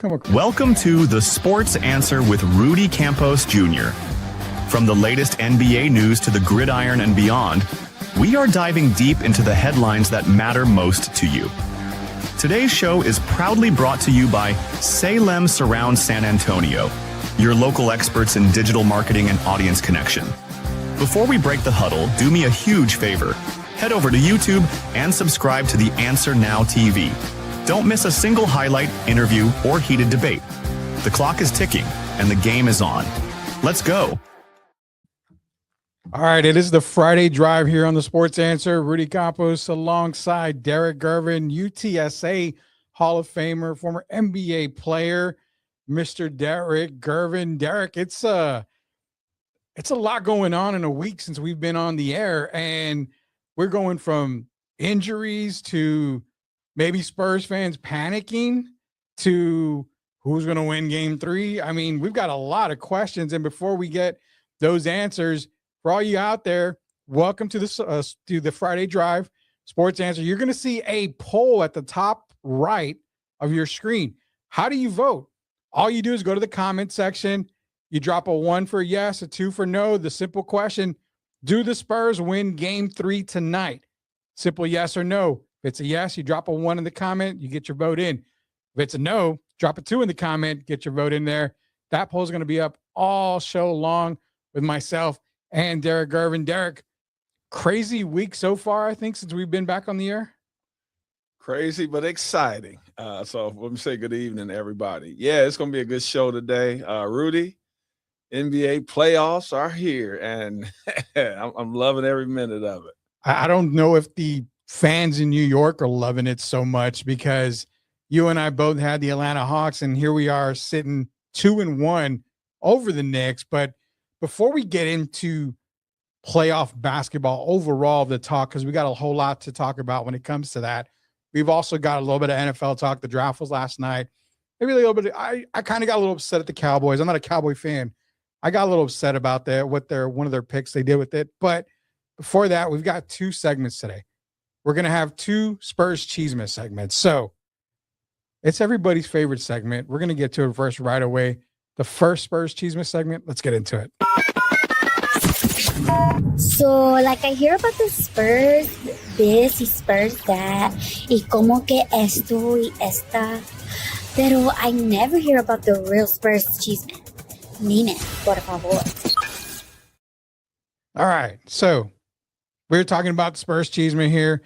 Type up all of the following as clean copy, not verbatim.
Come on. Welcome to The Sports Answer with Rudy Campos Jr. From the latest NBA news to the gridiron and beyond, we are diving deep into the headlines that matter most to you. Today's show is proudly brought to you by Salem Surround San Antonio, your local experts in digital marketing and audience connection. Before we break the huddle, do me a huge favor. Head over to YouTube and subscribe to The Answer Now TV. Don't miss a single highlight, interview, or heated debate. The clock is ticking, and the game is on. Let's go. All right, it is the Friday drive here on the Sports Answer. Rudy Campos alongside Derrick, Gervin, UTSA Hall of Famer, former NBA player, Mr. Derrick, Gervin. Derrick, it's a lot going on in a week since we've been on the air, and we're going from injuries to maybe Spurs fans panicking to who's going to win game 3. I mean, we've got a lot of questions. And before we get those answers, for all you out there, welcome to the Friday Drive Sports Answer. You're going to see a poll at the top right of your screen. How do you vote? All you do is go to the comment section. You drop a 1 for yes, a 2 for no. The simple question, do the Spurs win game 3 tonight? Simple yes or no. If it's a yes, you drop a 1 in the comment, you get your vote in. If it's a no, drop a 2 in the comment, get your vote in there. That poll is going to be up all show long with myself and Derrick, Gervin. Derrick, crazy week so far, I think, since we've been back on the air. Crazy, but exciting. So let me say good evening to everybody. Yeah, it's going to be a good show today. Rudy, NBA playoffs are here, and I'm loving every minute of it. I don't know if the fans in New York are loving it so much because you and I both had the Atlanta Hawks, and here we are sitting 2-1 over the Knicks. But before we get into playoff basketball overall, the talk, because we got a whole lot to talk about when it comes to that. We've also got a little bit of NFL talk. The draft was last night. Maybe a little bit. I kind of got a little upset at the Cowboys. I'm not a Cowboy fan. I got a little upset about one of their picks they did with it. But before that, we've got 2 segments today. We're going to have 2 Spurs Chisme segments. So it's everybody's favorite segment. We're going to get to it first right away. The first Spurs Chisme segment, let's get into it. So, like, I hear about the Spurs, this y Spurs that, y como que esto y esta, pero I never hear about the real Spurs Chisme. Dime, por favor. All right, so we're talking about the Spurs Chisme here.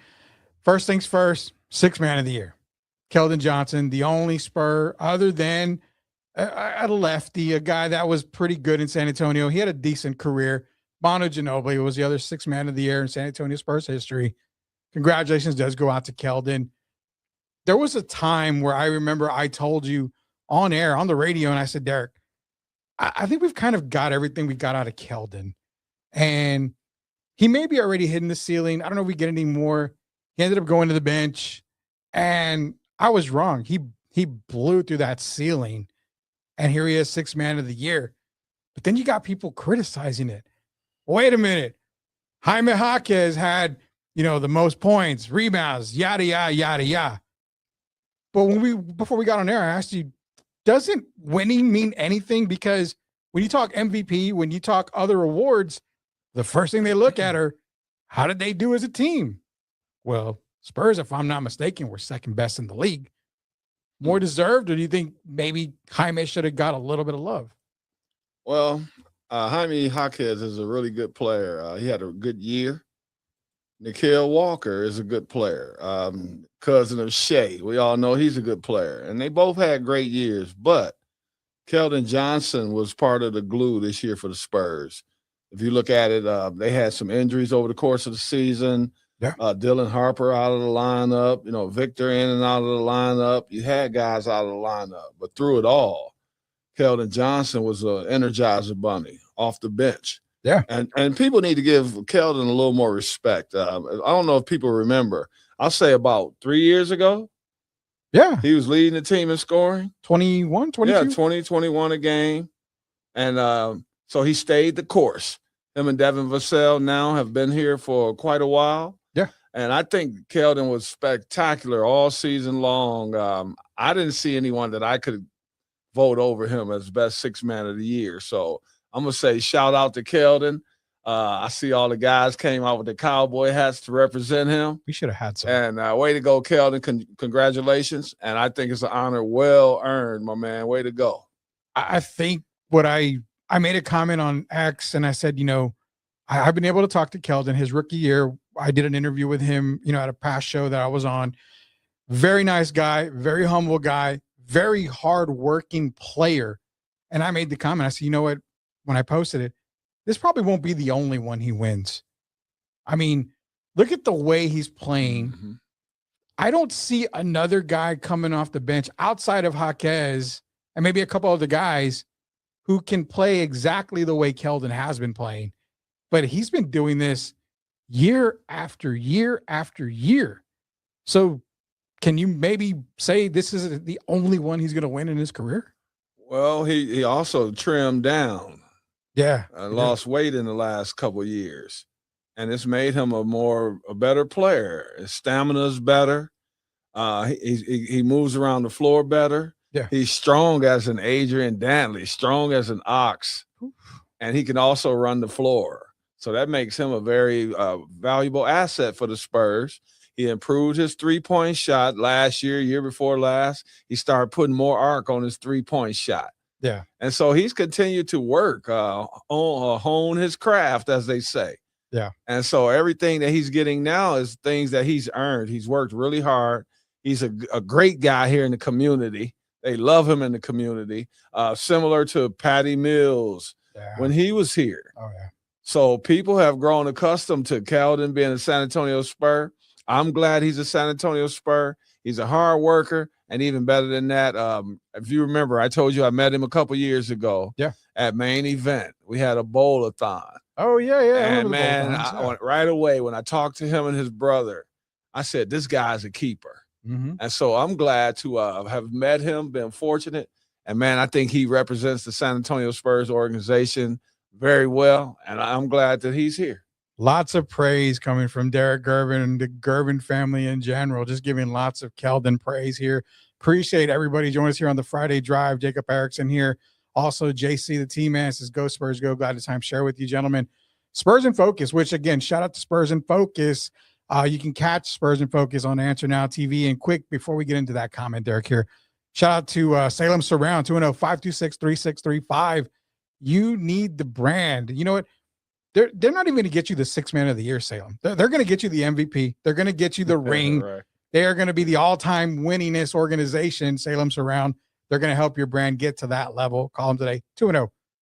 First things first, 6th man of the year. Keldon Johnson, the only Spur other than a lefty, a guy that was pretty good in San Antonio. He had a decent career. Manu Ginobili was the other 6th man of the year in San Antonio Spurs history. Congratulations does go out to Keldon. There was a time where I remember I told you on air, on the radio, and I said, Derrick, I think we've kind of got everything we got out of Keldon. And he may be already hitting the ceiling. I don't know if we get any more. He ended up going to the bench, and I was wrong. He blew through that ceiling, and here he is, 6th man of the year. But then you got people criticizing it. Wait a minute. Jaime Jaquez had, the most points, rebounds, yada, yada, yada, yada. But before we got on air, I asked you, doesn't winning mean anything? Because when you talk MVP, when you talk other awards, the first thing they look at are, how did they do as a team? Well, Spurs, if I'm not mistaken, were 2nd best in the league. More deserved, or do you think maybe Jaime should have got a little bit of love? Well, Jaime Jaquez is a really good player. He had a good year. Nikhil Walker is a good player. Cousin of Shea. We all know he's a good player. And they both had great years. But Keldon Johnson was part of the glue this year for the Spurs. If you look at it, they had some injuries over the course of the season. Yeah. Dylan Harper out of the lineup. Victor in and out of the lineup. You had guys out of the lineup. But through it all, Keldon Johnson was an energizer bunny off the bench. Yeah. And people need to give Keldon a little more respect. I don't know if people remember. I'll say about 3 years ago. Yeah. He was leading the team in scoring. 21, 22? Yeah, 20, 21 a game. And so he stayed the course. Him and Devin Vassell now have been here for quite a while. Yeah. And I think Keldon was spectacular all season long. I didn't see anyone that I could vote over him as best sixth man of the year. So I'm going to say shout out to Keldon. I see all the guys came out with the cowboy hats to represent him. We should have had some. And way to go, Keldon. Congratulations. And I think it's an honor well earned, my man. Way to go. I think what I made a comment on X, and I said, I've been able to talk to Keldon his rookie year. I did an interview with him, at a past show that I was on. Very nice guy, very humble guy, very hardworking player. And I made the comment. I said, you know what? When I posted it, this probably won't be the only one he wins. I mean, look at the way he's playing. Mm-hmm. I don't see another guy coming off the bench outside of Jaquez and maybe a couple other guys who can play exactly the way Keldon has been playing. But he's been doing this year after year after year. So can you maybe say this is the only one he's going to win in his career? Well, he also trimmed down. Yeah. Lost weight in the last couple of years. And it's made him a better player. His stamina's better. He moves around the floor better. Yeah. He's strong as an Adrian Dantley, strong as an Ox. And he can also run the floor. So that makes him a very valuable asset for the Spurs. He improved his three-point shot last year before last. He started putting more arc on his three-point shot. Yeah. And so he's continued to work, hone his craft, as they say. Yeah. And so everything that he's getting now is things that he's earned. He's worked really hard. He's a great guy here in the community. They love him in the community, similar to Patty Mills when he was here. Oh, yeah. So people have grown accustomed to Keldon being a San Antonio Spur. I'm glad he's a San Antonio Spur. He's a hard worker, and even better than that, if you remember, I told you I met him a couple years ago at Main Event. We had a bowl-a-thon. Oh, yeah. And, man, right away when I talked to him and his brother, I said, this guy's a keeper. Mm-hmm. And so I'm glad to have met him, been fortunate. And, man, I think he represents the San Antonio Spurs organization very well, and I'm glad that he's here. Lots of praise coming from Derrick Gervin and the Gervin family in general, just giving lots of Keldon praise here. Appreciate everybody joining us here on the Friday Drive. Jacob Erickson here. Also, JC, the team man, says, go Spurs, go. Glad to time share with you, gentlemen. Spurs in Focus, which, again, shout out to Spurs in Focus. You can catch Spurs in Focus on Answer Now TV. And quick, before we get into that comment, Derrick, here, shout out to Salem Surround, 210-526-3635. You need the brand. You know what? They're not even going to get you the sixth man of the year, Salem. They're going to get you the MVP. They're going to get you the ring. Right. They are going to be the all-time winningest organization, Salem Surround. They're going to help your brand get to that level. Call them today,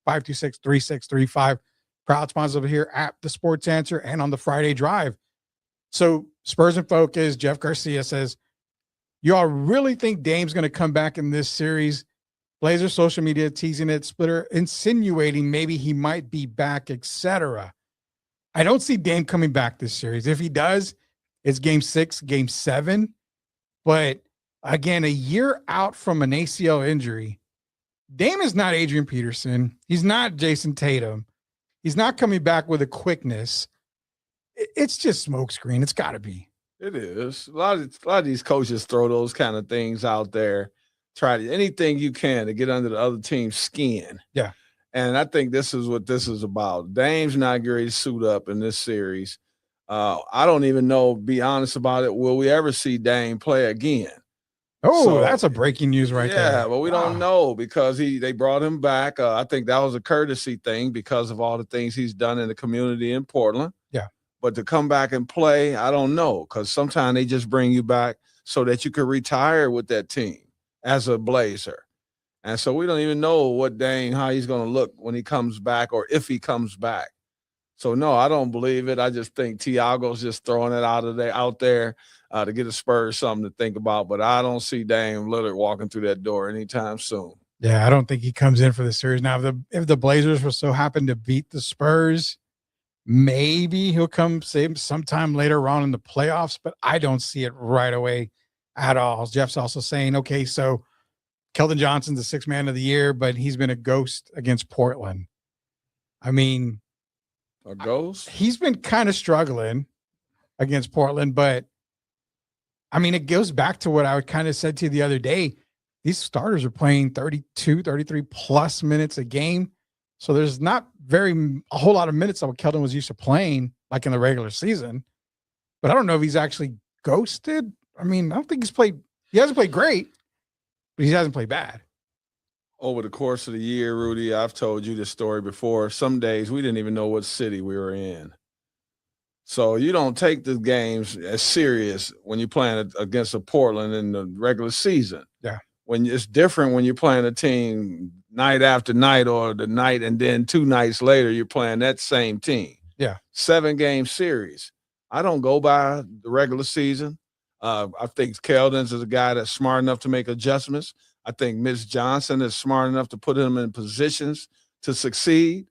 210-526-3635. Proud sponsor over here at the Sports Answer and on the Friday Drive. So Spurs in Focus, Jeff Garcia says, you all really think Dame's going to come back in this series? Blazer social media teasing it, Splitter insinuating maybe he might be back, etc. I don't see Dame coming back this series. If he does, it's game 6, game 7. But again, a year out from an ACL injury, Dame is not Adrian Peterson. He's not Jason Tatum. He's not coming back with a quickness. It's just smokescreen. It's got to be. It is. A lot of these coaches throw those kind of things out there. Try anything you can to get under the other team's skin. Yeah. And I think this is what this is about. Dame's not ready to suit up in this series. I don't even know, be honest about it, will we ever see Dame play again? Oh, so, that's a breaking news right there. Yeah, but we don't know because they brought him back. I think that was a courtesy thing because of all the things he's done in the community in Portland. Yeah. But to come back and play, I don't know, because sometimes they just bring you back so that you can retire with that team as a Blazer. And so we don't even know what Dame, how he's going to look when he comes back or if he comes back. So, no, I don't believe it. I just think Tiago's just throwing it out there to get the Spurs something to think about. But I don't see Dame Lillard walking through that door anytime soon. Yeah, I don't think he comes in for the series. Now, if the Blazers were so happen to beat the Spurs, maybe he'll come sometime later on in the playoffs, but I don't see it right away at all. Jeff's also saying, okay, so Keldon Johnson's the sixth man of the year, but he's been a ghost against Portland. I mean, a ghost? He's been kind of struggling against Portland, but I mean, it goes back to what I kind of said to you the other day. these starters are playing 32, 33 plus minutes a game. So there's not a whole lot of minutes that what Keldon was used to playing like in the regular season. But I don't know if he's actually ghosted. I mean, I don't think he hasn't played great, but he hasn't played bad. Over the course of the year, Rudy, I've told you this story before. Some days we didn't even know what city we were in. So you don't take the games as serious when you're playing against a Portland in the regular season. Yeah. When it's different when you're playing a team night after night or the night and then 2 nights later you're playing that same team. Yeah. 7-game series. I don't go by the regular season. I think Keldon's is a guy that's smart enough to make adjustments. I think Mitch Johnson is smart enough to put him in positions to succeed.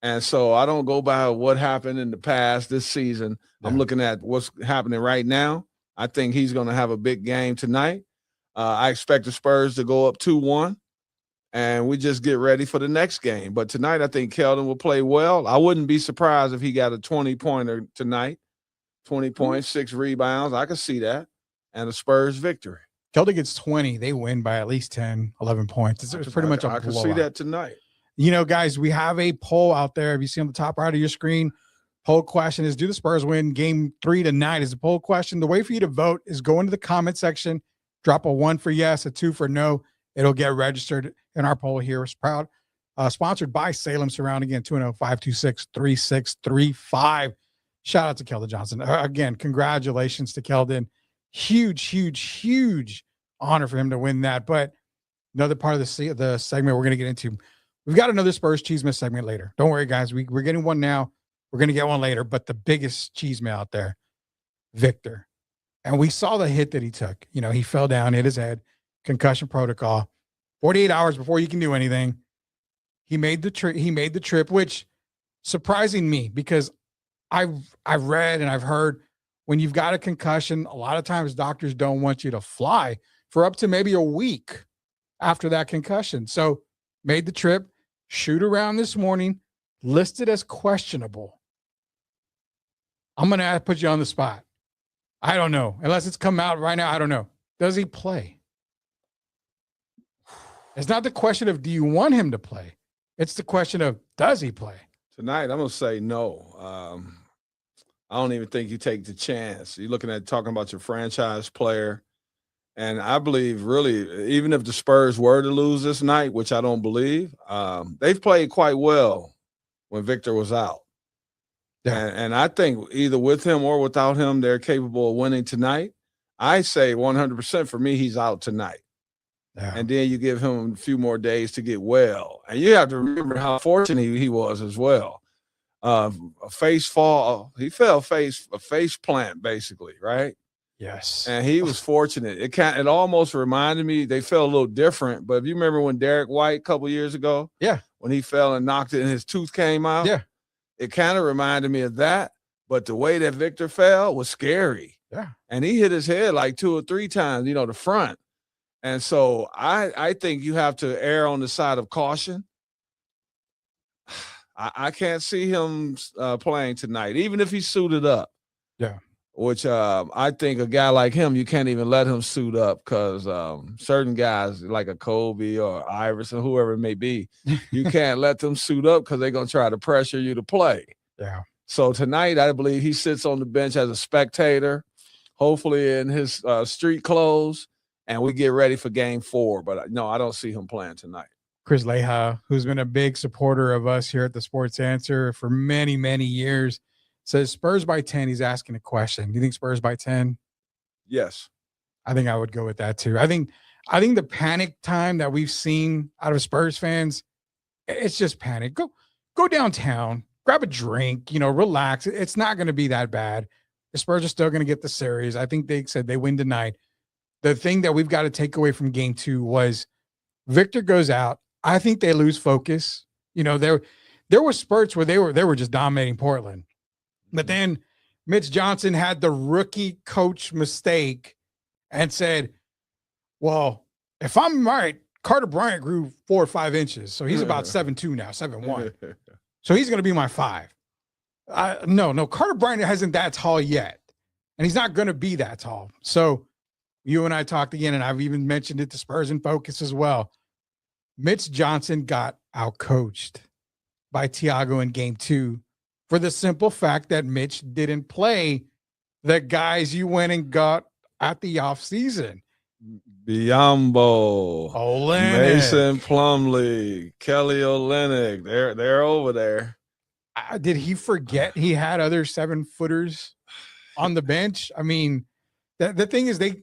And so I don't go by what happened in the past this season. Yeah. I'm looking at what's happening right now. I think he's going to have a big game tonight. I expect the Spurs to go up 2-1, and we just get ready for the next game. But tonight I think Keldon will play well. I wouldn't be surprised if he got a 20-pointer tonight, 20 points, 6 rebounds. I could see that, and a Spurs victory. Keldon gets 20. They win by at least 10, 11 points. It's pretty much a blowout. I can see that tonight. You know, guys, we have a poll out there. If you see on the top right of your screen, poll question is, do the Spurs win game 3 tonight? Is the poll question. The way for you to vote is go into the comment section, drop a 1 for yes, a 2 for no. It'll get registered in our poll here. It's proud. Sponsored by Salem Surround. Again, 210-526-3635. Shout out to Keldon Johnson. Again, congratulations to Keldon. Huge honor for him to win that. But another part of the segment we're going to get into, we've got another Spurs Chisme segment later. Don't worry, guys. We're getting one now. We're going to get one later. But the biggest Chisme out there, Victor. And we saw the hit that he took. You know, he fell down, hit his head, concussion protocol. 48 hours before you can do anything, he made the trip, which surprising me because I've read and I've heard when you've got a concussion, a lot of times doctors don't want you to fly for up to maybe a week after that concussion. So made the trip, shoot around this morning, listed as questionable. I'm going to put you on the spot. I don't know. Unless it's come out right now, I don't know. Does he play? It's not the question of do you want him to play? It's the question of does he play? Tonight, I'm going to say no. I don't even think you take the chance. You're looking at talking about your franchise player. And I believe really, even if the Spurs were to lose this night, which I don't believe, they've played quite well when Victor was out. Yeah. And I think either with him or without him, they're capable of winning tonight. I say 100% for me, he's out tonight. Yeah. And then you give him a few more days to get well. And you have to remember how fortunate he was as well. A face fall, he fell a face plant basically, right? Yes. And he was fortunate. It almost reminded me, they felt a little different, but if you remember when Derrick White a couple years ago, yeah, when he fell and knocked it and his tooth came out, yeah, it kind of reminded me of that. But the way that Victor fell was scary. Yeah. And he hit his head like 2 or 3 times, the front. And so I think you have to err on the side of caution. I can't see him playing tonight, even if he's suited up. Yeah. Which I think a guy like him, you can't even let him suit up because certain guys like a Kobe or Iverson, whoever it may be, you can't let them suit up because they're going to try to pressure you to play. Yeah. So tonight, I believe he sits on the bench as a spectator, hopefully in his street clothes, and we get ready for game 4. But no, I don't see him playing tonight. Chris Leha, who's been a big supporter of us here at the Sports Answer for many, many years, says Spurs by 10. He's asking a question. Do you think Spurs by 10? Yes. I think I would go with that too. I think the panic time that we've seen out of Spurs fans, it's just panic. Go downtown, grab a drink, relax. It's not going to be that bad. The Spurs are still going to get the series. I think they said they win tonight. The thing that we've got to take away from game 2 was Victor goes out. I think they lose focus. There were spurts where they were just dominating Portland. But then Mitch Johnson had the rookie coach mistake and said, well, if I'm right, Carter Bryant grew 4 or 5 inches. So he's about 7'2" now, 7'1". So he's going to be my 5. No, Carter Bryant isn't that tall yet. And he's not going to be that tall. So You and I talked again, and I've even mentioned it to Spurs in Focus as well. Mitch Johnson got outcoached by Thiago in game 2 for the simple fact that Mitch didn't play the guys you went and got at the offseason. Biombo, Olynyk. Mason Plumlee, Kelly Olynyk. They're over there. Did he forget he had other 7-footers on the bench? I mean, the thing is, the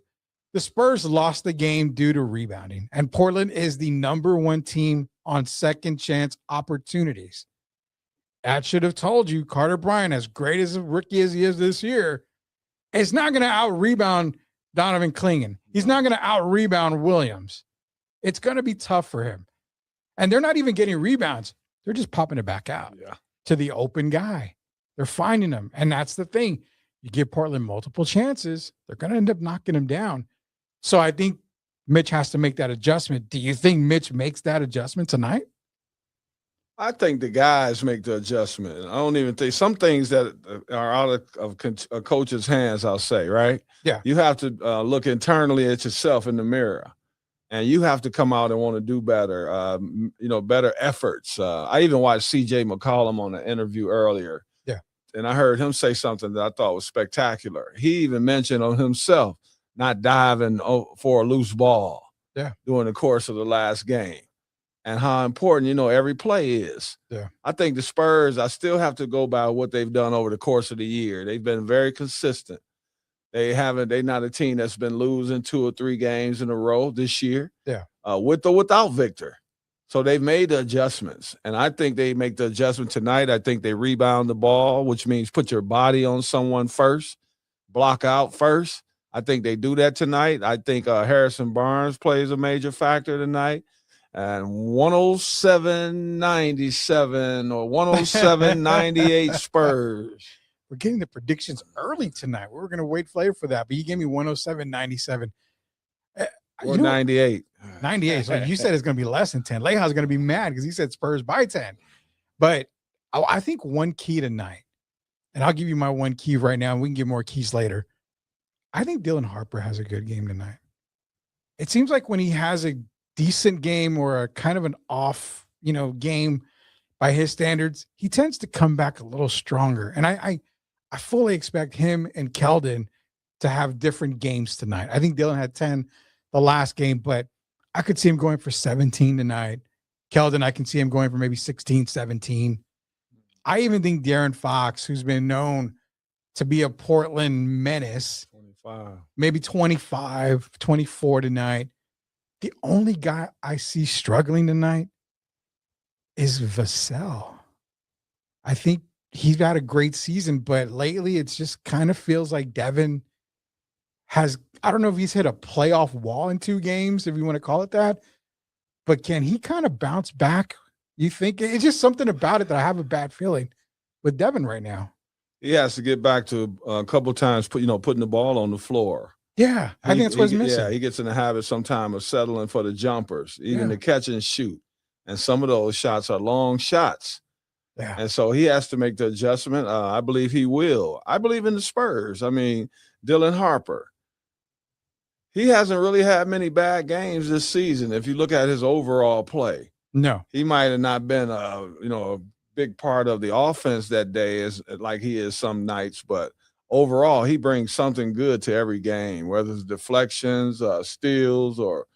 Spurs lost the game due to rebounding, and Portland is the number 1 team on second chance opportunities. That should have told you Carter Bryant, as great as a rookie as he is this year, is not going to out-rebound Donovan Clingan. He's not going to out-rebound Williams. It's going to be tough for him. And they're not even getting rebounds. They're just popping it back out to the open guy. They're finding him. And that's the thing. You give Portland multiple chances, they're going to end up knocking him down. So I think Mitch has to make that adjustment. Do you think Mitch makes that adjustment tonight? I think the guys make the adjustment. I don't even think some things that are out of a coach's hands, I'll say, right? Yeah. You have to look internally at yourself in the mirror, and you have to come out and want to do better, better efforts. I even watched C.J. McCollum on an interview earlier. Yeah. And I heard him say something that I thought was spectacular. He even mentioned on himself not diving for a loose ball during the course of the last game. And how important, every play is. Yeah. I think the Spurs, I still have to go by what they've done over the course of the year. They've been very consistent. They're not a team that's been losing 2 or 3 games in a row this year. Yeah. With or without Victor. So they've made the adjustments. And I think they make the adjustment tonight. I think they rebound the ball, which means put your body on someone first, block out first. I think they do that tonight. I think Harrison Barnes plays a major factor tonight. And 107-97 or 107-98 Spurs. We're getting the predictions early tonight. We were going to wait for that, but you gave me 107-97. Or 98. 98. So you said it's going to be less than 10. Leja's going to be mad because he said Spurs by 10. But I think one key tonight, and I'll give you my one key right now, and we can give more keys later. I think Dylan Harper has a good game tonight. It seems like when he has a decent game or a kind of an off, game by his standards, he tends to come back a little stronger. And I fully expect him and Keldon to have different games tonight. I think Dylan had 10 the last game, but I could see him going for 17 tonight. Keldon, I can see him going for maybe 16, 17. I even think De'Aaron Fox, who's been known to be a Portland menace, 25, maybe 25, 24 tonight. The only guy I see struggling tonight is Vassell. I think he's had a great season, but lately it's just kind of feels like Devin has, I don't know if he's hit a playoff wall in 2 games, if you want to call it that, but can he kind of bounce back? You think it's just something about it that I have a bad feeling with Devin right now. He has to get back to a couple times, putting the ball on the floor. Yeah, I think that's what's missing. Yeah, he gets in the habit sometimes of settling for the jumpers, even the catch and shoot. And some of those shots are long shots. Yeah. And so he has to make the adjustment. I believe he will. I believe in the Spurs. I mean, Dylan Harper. He hasn't really had many bad games this season. If you look at his overall play, no, he might have not been a big part of the offense that day as like he is some nights, but overall he brings something good to every game, whether it's deflections, steals, or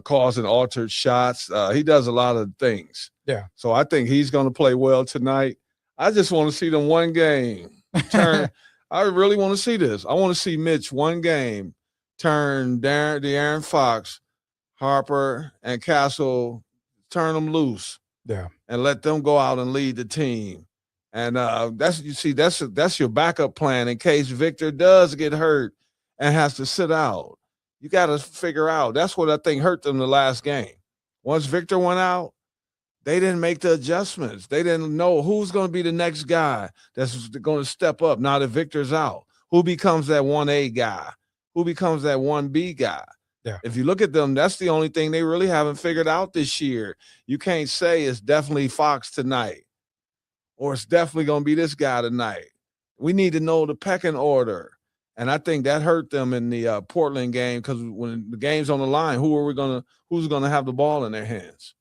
causing altered shots. He does a lot of things. Yeah. So I think he's going to play well tonight. I just want to see them one game turn. I really want to see this. I want to see Mitch one game turn De'Aaron Fox, Harper, and Castle, turn them loose. Yeah. And let them go out and lead the team. And that's your backup plan in case Victor does get hurt and has to sit out. You got to figure out. That's what I think hurt them the last game. Once Victor went out, they didn't make the adjustments. They didn't know who's going to be the next guy that's going to step up now that Victor's out. Who becomes that 1A guy? Who becomes that 1B guy? Yeah. If you look at them, that's the only thing they really haven't figured out this year. You can't say it's definitely Fox tonight or it's definitely going to be this guy tonight. We need to know the pecking order. And I think that hurt them in the Portland game because when the game's on the line, who's gonna have the ball in their hands?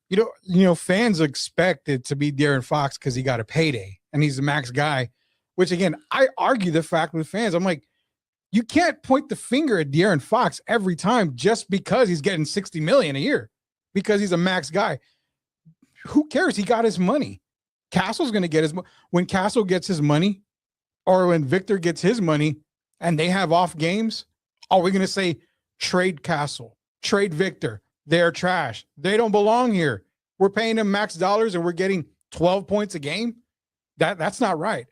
Fans expect it to be De'Aaron Fox because he got a payday and he's the max guy. Which again, I argue the fact with fans. I'm like, you can't point the finger at De'Aaron Fox every time just because he's getting $60 million a year because he's a max guy. Who cares? He got his money. Castle's going to get his money. When Castle gets his money or when Victor gets his money and they have off games, are we going to say trade Castle, trade Victor? They're trash. They don't belong here. We're paying them max dollars and we're getting 12 points a game. That's not right.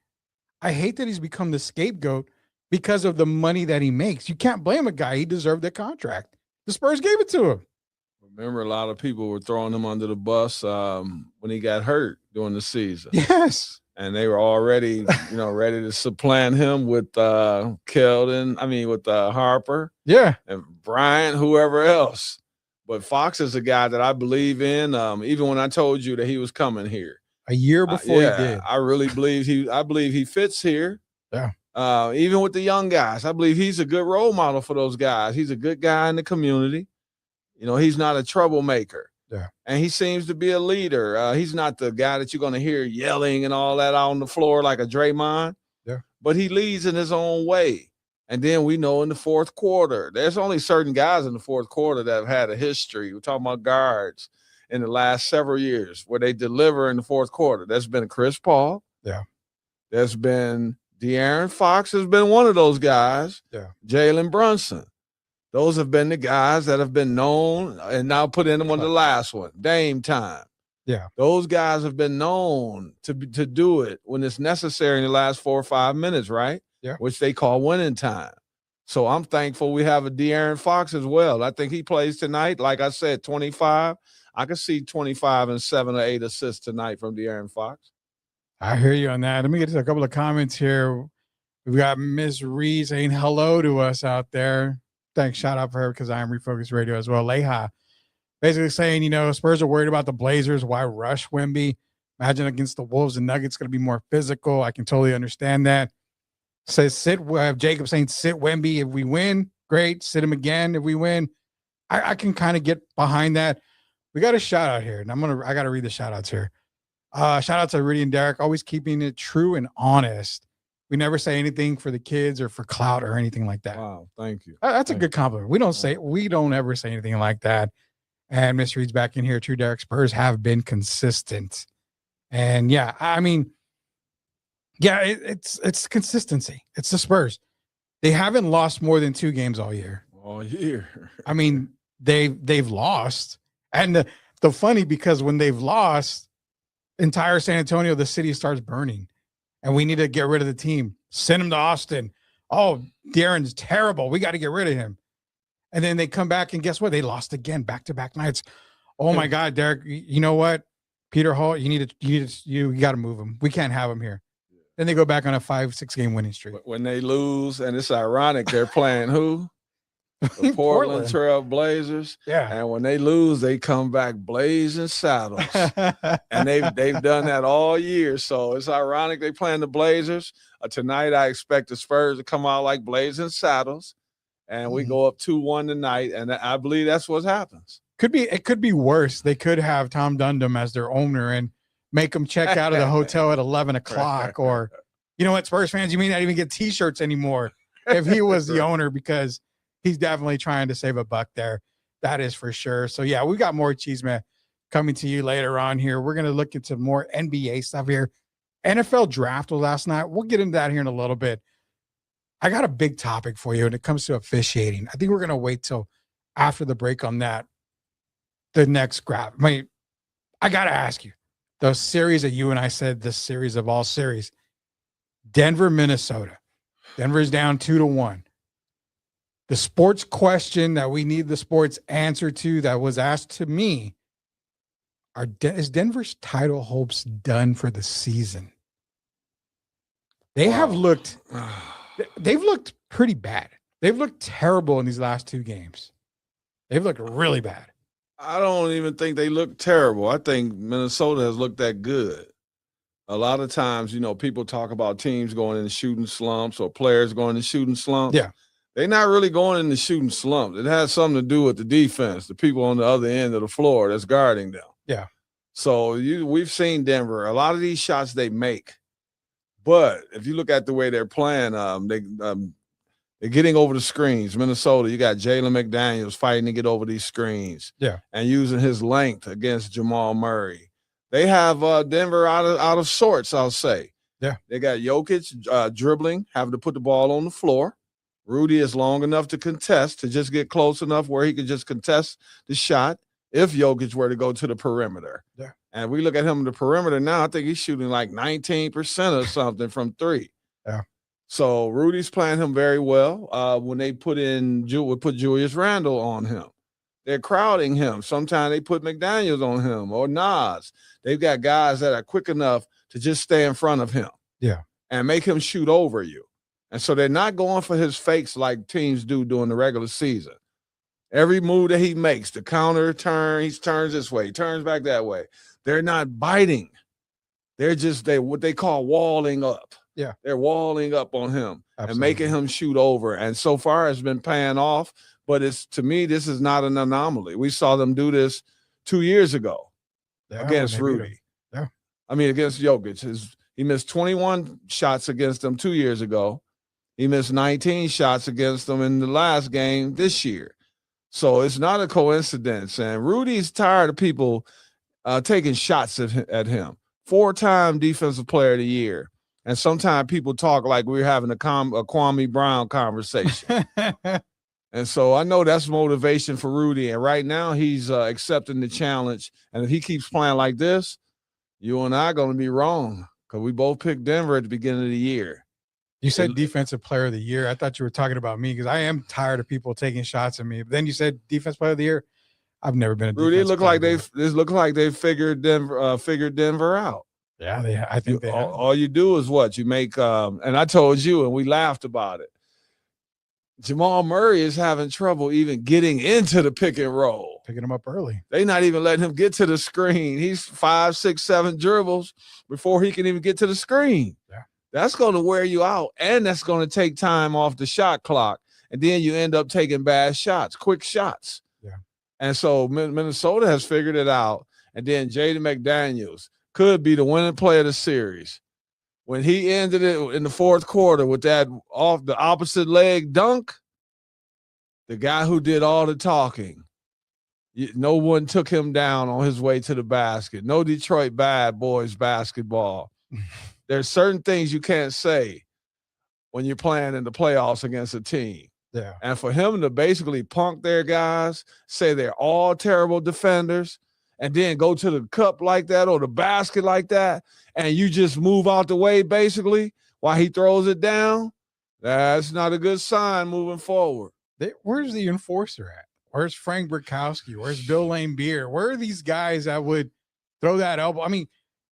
I hate that he's become the scapegoat because of the money that he makes. You can't blame a guy. He deserved that contract. The Spurs gave it to him. Remember, a lot of people were throwing him under the bus when he got hurt during the season. Yes. And they were already, ready to supplant him with with Harper. Yeah. And Bryant, whoever else. But Fox is a guy that I believe in, even when I told you that he was coming here. A year before he did. I really believe he fits here. Yeah. Even with the young guys, I believe he's a good role model for those guys. He's a good guy in the community. He's not a troublemaker. Yeah. And he seems to be a leader. He's not the guy that you're going to hear yelling and all that out on the floor like a Draymond. Yeah. But he leads in his own way. And then we know in the fourth quarter, there's only certain guys in the fourth quarter that have had a history. We're talking about guards in the last several years where they deliver in the fourth quarter. There's been Chris Paul. Yeah. There's been De'Aaron Fox has been one of those guys. Yeah. Jalen Brunson. Those have been the guys that have been known, and now put in one of the last one, Dame time. Yeah. Those guys have been known to do it when it's necessary in the last 4 or 5 minutes, right? Yeah. Which they call winning time. So I'm thankful we have a De'Aaron Fox as well. I think he plays tonight. Like I said, 25. I could see 25 and 7 or 8 assists tonight from De'Aaron Fox. I hear you on that. Let me get to a couple of comments here. We've got Miss Reed saying hello to us out there. Thanks. Shout out for her because I am Refocus Radio as well. Leha basically saying, Spurs are worried about the Blazers. Why rush Wemby? Imagine against the Wolves and Nuggets going to be more physical. I can totally understand that. Says Jacob saying sit Wemby if we win. Great. Sit him again if we win. I can kind of get behind that. We got a shout out here, and I got to read the shout outs here. Shout out to Rudy and Derrick, always keeping it true and honest. We never say anything for the kids or for clout or anything like that. Wow, thank you. That's a good compliment. We don't ever say anything like that. And Miss Reed's back in here. True Derrick, Spurs have been consistent. And it's consistency. It's the Spurs. They haven't lost more than 2 games all year. All year. I mean, they've lost. And the funny, because when they've lost, entire San Antonio, the city starts burning. And we need to get rid of the team. Send him to Austin. Oh, De'Aaron's terrible. We got to get rid of him. And then they come back, and guess what? They lost again, back-to-back nights. Oh my God, Derrick! You know what? Peter Hall, you got to move him. We can't have him here. Then they go back on a 5-6 game winning streak. When they lose, and it's ironic, they're playing who? The Portland Trail Blazers. Yeah. And when they lose, they come back blazing saddles. And they've done that all year. So it's ironic they playing the Blazers. Tonight, I expect the Spurs to come out like blazing saddles. And we go up 2-1 tonight. And I believe that's what happens. It could be worse. They could have Tom Dundum as their owner and make them check out of the hotel at 11 o'clock. Or, you know what, Spurs fans, you may not even get T-shirts anymore if he was the owner, because he's definitely trying to save a buck there. That is for sure. So, yeah, we've got more Chisme coming to you later on here. We're going to look into more NBA stuff here. NFL draft was last night. We'll get into that here in a little bit. I got a big topic for you when it comes to officiating. I think we're going to wait till after the break on that. The next grab. I got to ask you, the series that you and I said, the series of all series, Denver, Minnesota. Denver's down 2-1. The sports question that we need the sports answer to that was asked to me, is Denver's title hopes done for the season? They have looked, they've looked pretty bad. They've looked terrible in these last 2 games. They've looked really bad. I don't even think they look terrible. I think Minnesota has looked that good. A lot of times, people talk about teams going into shooting slumps or players going into shooting slumps. Yeah. They're not really going into shooting slumps. It has something to do with the defense, the people on the other end of the floor that's guarding them. Yeah. So we've seen Denver, a lot of these shots they make. But if you look at the way they're playing, they're getting over the screens. Minnesota, you got Jalen McDaniels fighting to get over these screens. Yeah. And using his length against Jamal Murray. They have Denver out of sorts, I'll say. Yeah. They got Jokic dribbling, having to put the ball on the floor. Rudy is long enough to contest, to just get close enough where he can just contest the shot if Jokic were to go to the perimeter. Yeah. And we look at him in the perimeter now, I think he's shooting like 19% or something from three. Yeah. So Rudy's playing him very well. When they put Julius Randle on him, they're crowding him. Sometimes they put McDaniels on him or Nas. They've got guys that are quick enough to just stay in front of him. Yeah. And make him shoot over you. And so they're not going for his fakes like teams do during the regular season. Every move that he makes, the counter turn, he turns this way, turns back that way. They're not biting. They're just what they call walling up. Yeah. They're walling up on him. Absolutely. And making him shoot over. And so far it's been paying off. But to me, this is not an anomaly. We saw them do this 2 years ago against Rudy. Yeah. I mean, against Jokic. He missed 21 shots against them 2 years ago. He missed 19 shots against them in the last game this year. So it's not a coincidence. And Rudy's tired of people taking shots at him. 4-time Defensive Player of the Year. And sometimes people talk like we're having a Kwame Brown conversation. And so I know that's motivation for Rudy. And right now he's accepting the challenge. And if he keeps playing like this, you and I are going to be wrong because we both picked Denver at the beginning of the year. You said Defensive Player of the Year. I thought you were talking about me because I am tired of people taking shots at me. But then you said Defensive Player of the Year. I've never been a Rudy. It looks like they figured Denver out. Yeah, I think they have. All you do is what you make. And I told you, and we laughed about it. Jamal Murray is having trouble even getting into the pick and roll. Picking him up early. They not even letting him get to the screen. He's 5, 6, 7 dribbles before he can even get to the screen. Yeah. That's going to wear you out, and that's going to take time off the shot clock. And then you end up taking bad shots, quick shots. Yeah. And so Minnesota has figured it out. And then Jaden McDaniels could be the winning player of the series. When he ended it in the fourth quarter with that off the opposite leg dunk, the guy who did all the talking, no one took him down on his way to the basket. No Detroit bad boys basketball. There's certain things you can't say when you're playing in the playoffs against a team. Yeah. And for him to basically punk their guys, say they're all terrible defenders, and then go to the cup like that or the basket like that, and you just move out the way basically while he throws it down, that's not a good sign moving forward. Where's the enforcer at? Where's Frank Burkowski? Where's Bill Laimbeer? Where are these guys that would throw that elbow? I mean,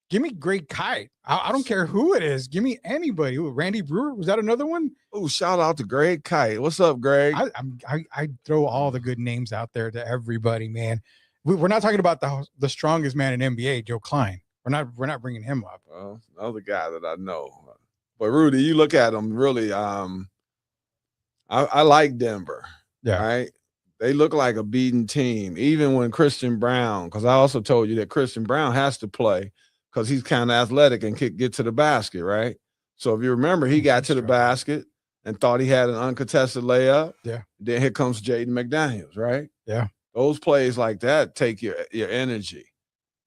give me Greg Kite. I don't care who it is. Give me anybody. Randy Brewer, was that another one? Oh, shout out to Greg Kite. What's up, Greg? I throw all the good names out there to everybody, man. We're not talking about the strongest man in NBA, Joe Klein. We're not bringing him up. Well, another guy that I know. But Rudy, you look at him really. I like Denver. Yeah. Right. They look like a beaten team, even when Christian Brown. Because I also told you that Christian Brown has to play because he's kind of athletic and can get to the basket, right? So if you remember, he got to the basket and thought he had an uncontested layup. Yeah. Then here comes Jaden McDaniels, right? Yeah. Those plays like that take your energy.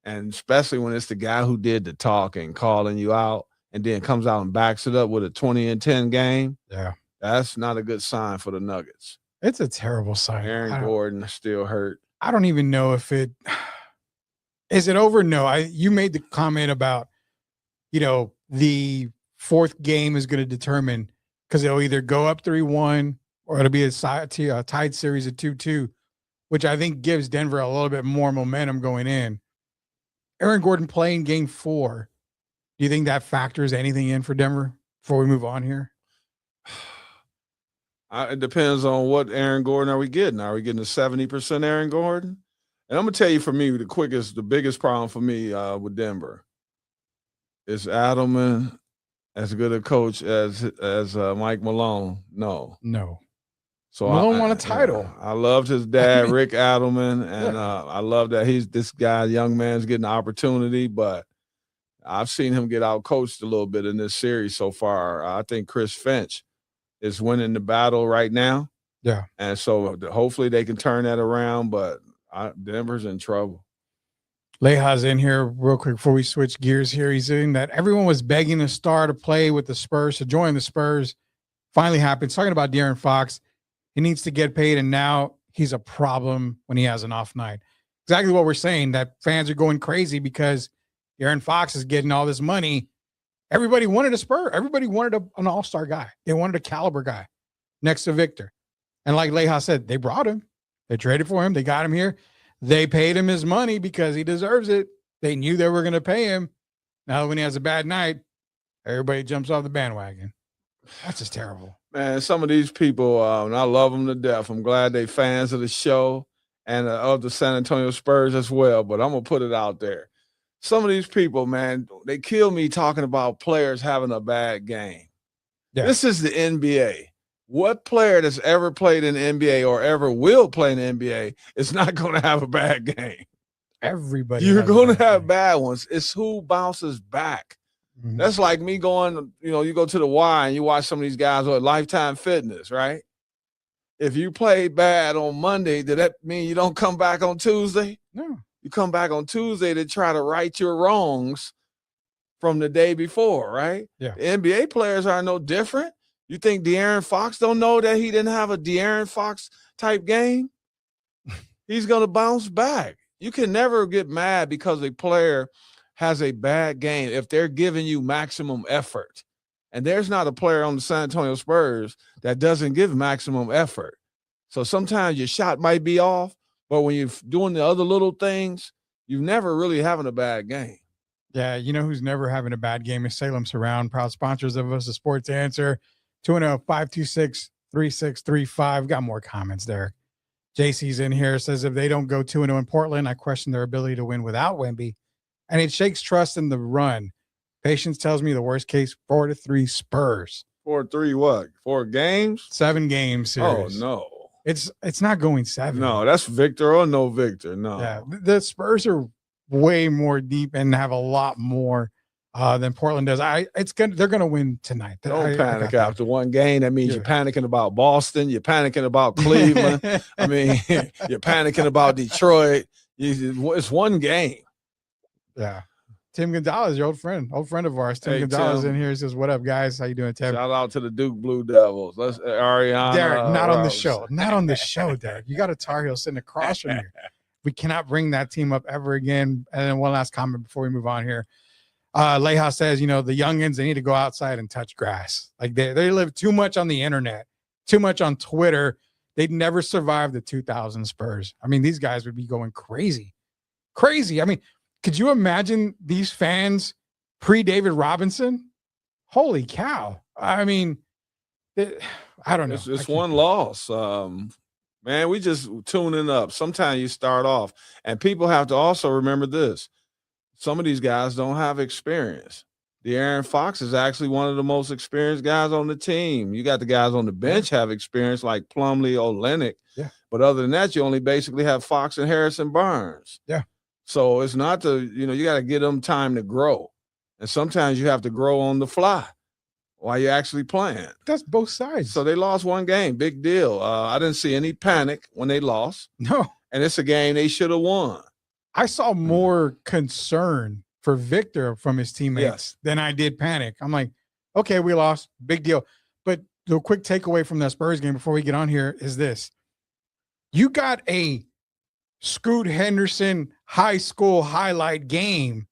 And especially when it's the guy who did the talking, calling you out, and then comes out and backs it up with a 20-10 game. Yeah. That's not a good sign for the Nuggets. It's a terrible sign. Aaron Gordon still hurt. I don't even know if is it over? No, you made the comment about, the fourth game is going to determine because it'll either go up 3-1 or it'll be a tied series of 2-2, which I think gives Denver a little bit more momentum going in. Aaron Gordon playing game 4. Do you think that factors anything in for Denver before we move on here? It depends on what Aaron Gordon are we getting. Are we getting a 70% Aaron Gordon? And I'm going to tell you, for me, the biggest problem for me with Denver Is Adelman as good a coach as Mike Malone? No. No. So Malone won a title. I loved his dad, Rick Adelman, and I love that this guy, young man's getting an opportunity, but I've seen him get out coached a little bit in this series so far. I think Chris Finch is winning the battle right now. Yeah. And so hopefully they can turn that around, but Denver's in trouble. Leja's in here real quick before we switch gears here. He's saying that everyone was begging the star to play with the Spurs, to join the Spurs. Finally happened. He's talking about De'Aaron Fox. He needs to get paid, and now he's a problem when he has an off night. Exactly what we're saying, that fans are going crazy because De'Aaron Fox is getting all this money. Everybody wanted a Spur. Everybody wanted an all-star guy. They wanted a caliber guy next to Victor. And like Leja said, they brought him. They traded for him. They got him here. They paid him his money because he deserves it. They knew they were going to pay him. Now when he has a bad night, everybody jumps off the bandwagon. That's just terrible. Man, some of these people, and I love them to death. I'm glad they fans of the show and of the San Antonio Spurs as well, but I'm going to put it out there. Some of these people, man, they kill me talking about players having a bad game. Yeah. This is the NBA. What player that's ever played in the NBA or ever will play in the NBA is not going to have a bad game? Everybody. You're going to have bad ones. It's who bounces back. Mm-hmm. That's like me going, you go to the Y and you watch some of these guys on Lifetime Fitness, right? If you play bad on Monday, did that mean you don't come back on Tuesday? No. You come back on Tuesday to try to right your wrongs from the day before, right? Yeah. The NBA players are no different. You think De'Aaron Fox don't know that he didn't have a De'Aaron Fox type game? He's going to bounce back. You can never get mad because a player has a bad game if they're giving you maximum effort. And there's not a player on the San Antonio Spurs that doesn't give maximum effort. So sometimes your shot might be off, but when you're doing the other little things, you're never really having a bad game. Yeah, you know who's never having a bad game is Salem Surround, proud sponsors of us, the Sports Answer. 210-526-3635. Got more comments there. JC's in here, says if they don't go 2-0 in Portland, I question their ability to win without Wemby. And it shakes trust in the run. Patience tells me the worst case, 4-3 Spurs. 4-3 what? 4 games? 7 games series. Oh, no. It's not going 7. No, that's Victor or no Victor. No. Yeah, the Spurs are way more deep and have a lot more than Portland does. They're gonna win tonight. Don't panic after one game. That means you're panicking about Boston. You're panicking about Cleveland. I mean, you're panicking about Detroit. It's one game. Yeah. Tim Gonzalez, your old friend of ours. Tim Gonzalez in here. He says, "What up, guys? How you doing, Tim?" Shout out to the Duke Blue Devils. Let's Ariana. Derrick, not on the show. Not on the show, Derrick. You got a Tar Heel sitting across from you. We cannot bring that team up ever again. And then one last comment before we move on here. Leja says, the youngins, they need to go outside and touch grass. Like they live too much on the internet, too much on Twitter. They'd never survive the 2000 Spurs. I mean, these guys would be going crazy. Crazy. I mean, could you imagine these fans pre-David Robinson? Holy cow. I mean, I don't know. It's one loss. Man, we just tuning up. Sometimes you start off, and people have to also remember this. Some of these guys don't have experience. De'Aaron Fox is actually one of the most experienced guys on the team. You got the guys on the bench have experience like Plumlee, Olynyk. Yeah. But other than that, you only basically have Fox and Harrison Barnes. Yeah. So it's not you got to give them time to grow. And sometimes you have to grow on the fly while you're actually playing. That's both sides. So they lost one game. Big deal. I didn't see any panic when they lost. No. And it's a game they should have won. I saw more concern for Victor from his teammates than I did panic. I'm like, okay, we lost. Big deal. But the quick takeaway from that Spurs game before we get on here is this. You got a Scoot Henderson high school highlight game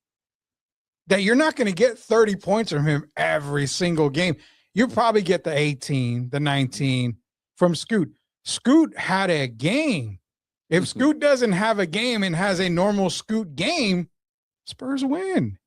that you're not going to get 30 points from him every single game. You probably get the 18, the 19 from Scoot. Scoot had a game. If Scoot doesn't have a game and has a normal Scoot game, Spurs win.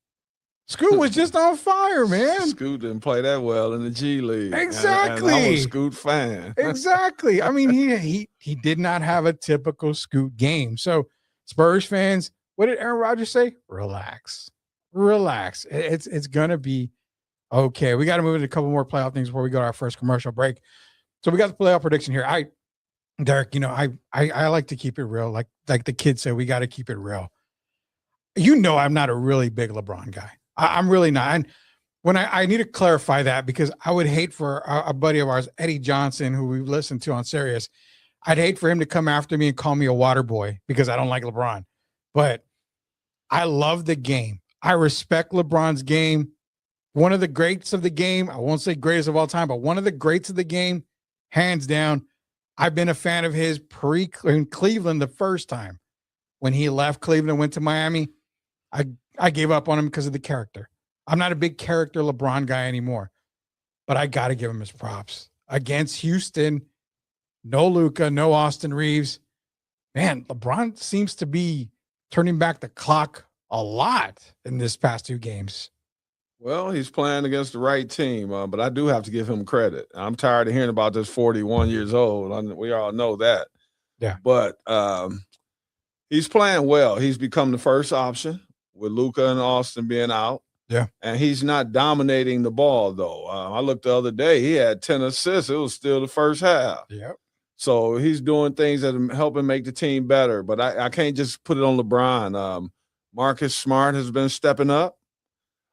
Scoot was just on fire, man. Scoot didn't play that well in the G League. Exactly. And I'm a Scoot fan. Exactly. I mean, he did not have a typical Scoot game. So Spurs fans, what did Aaron Rodgers say? Relax. Relax. It's gonna be okay. We got to move into a couple more playoff things before we go to our first commercial break. So we got the playoff prediction here. Derrick, I like to keep it real. Like the kids say, we got to keep it real. I'm not a really big LeBron guy. I'm really not. And when I need to clarify that, because I would hate for a buddy of ours, Eddie Johnson, who we listened to on Sirius, I'd hate for him to come after me and call me a water boy because I don't like LeBron. But I love the game. I respect LeBron's game. One of the greats of the game. I won't say greatest of all time, but one of the greats of the game, hands down. I've been a fan of his in Cleveland the first time. When he left Cleveland and went to Miami, I gave up on him because of the character. I'm not a big character LeBron guy anymore, but I got to give him his props. Against Houston, no Luka, no Austin Reeves. Man, LeBron seems to be turning back the clock a lot in this past 2 games. Well, he's playing against the right team, but I do have to give him credit. I'm tired of hearing about this 41 years old. We all know that. Yeah. But he's playing well. He's become the first option with Luka and Austin being out. Yeah. And he's not dominating the ball, though. I looked the other day. He had 10 assists. It was still the first half. Yep. So he's doing things that are helping make the team better. But I can't just put it on LeBron. Marcus Smart has been stepping up.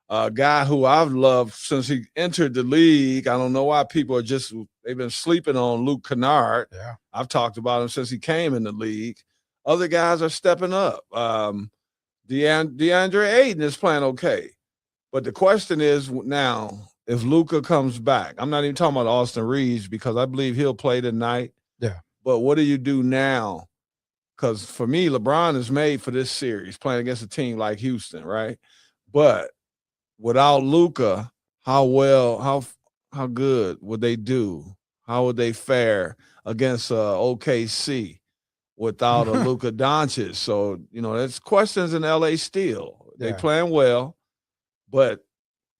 A guy who I've loved since he entered the league. I don't know why people they've been sleeping on Luke Kennard. Yeah. I've talked about him since he came in the league. Other guys are stepping up. DeAndre Ayton is playing okay. But the question is now, if Luka comes back, I'm not even talking about Austin Reeves because I believe he'll play tonight. Yeah. But what do you do now? Because for me, LeBron is made for this series, playing against a team like Houston, right? But without Luka, how good would they do? How would they fare against OKC without a Luka Doncic? So, there's questions in LA still. They playing well, but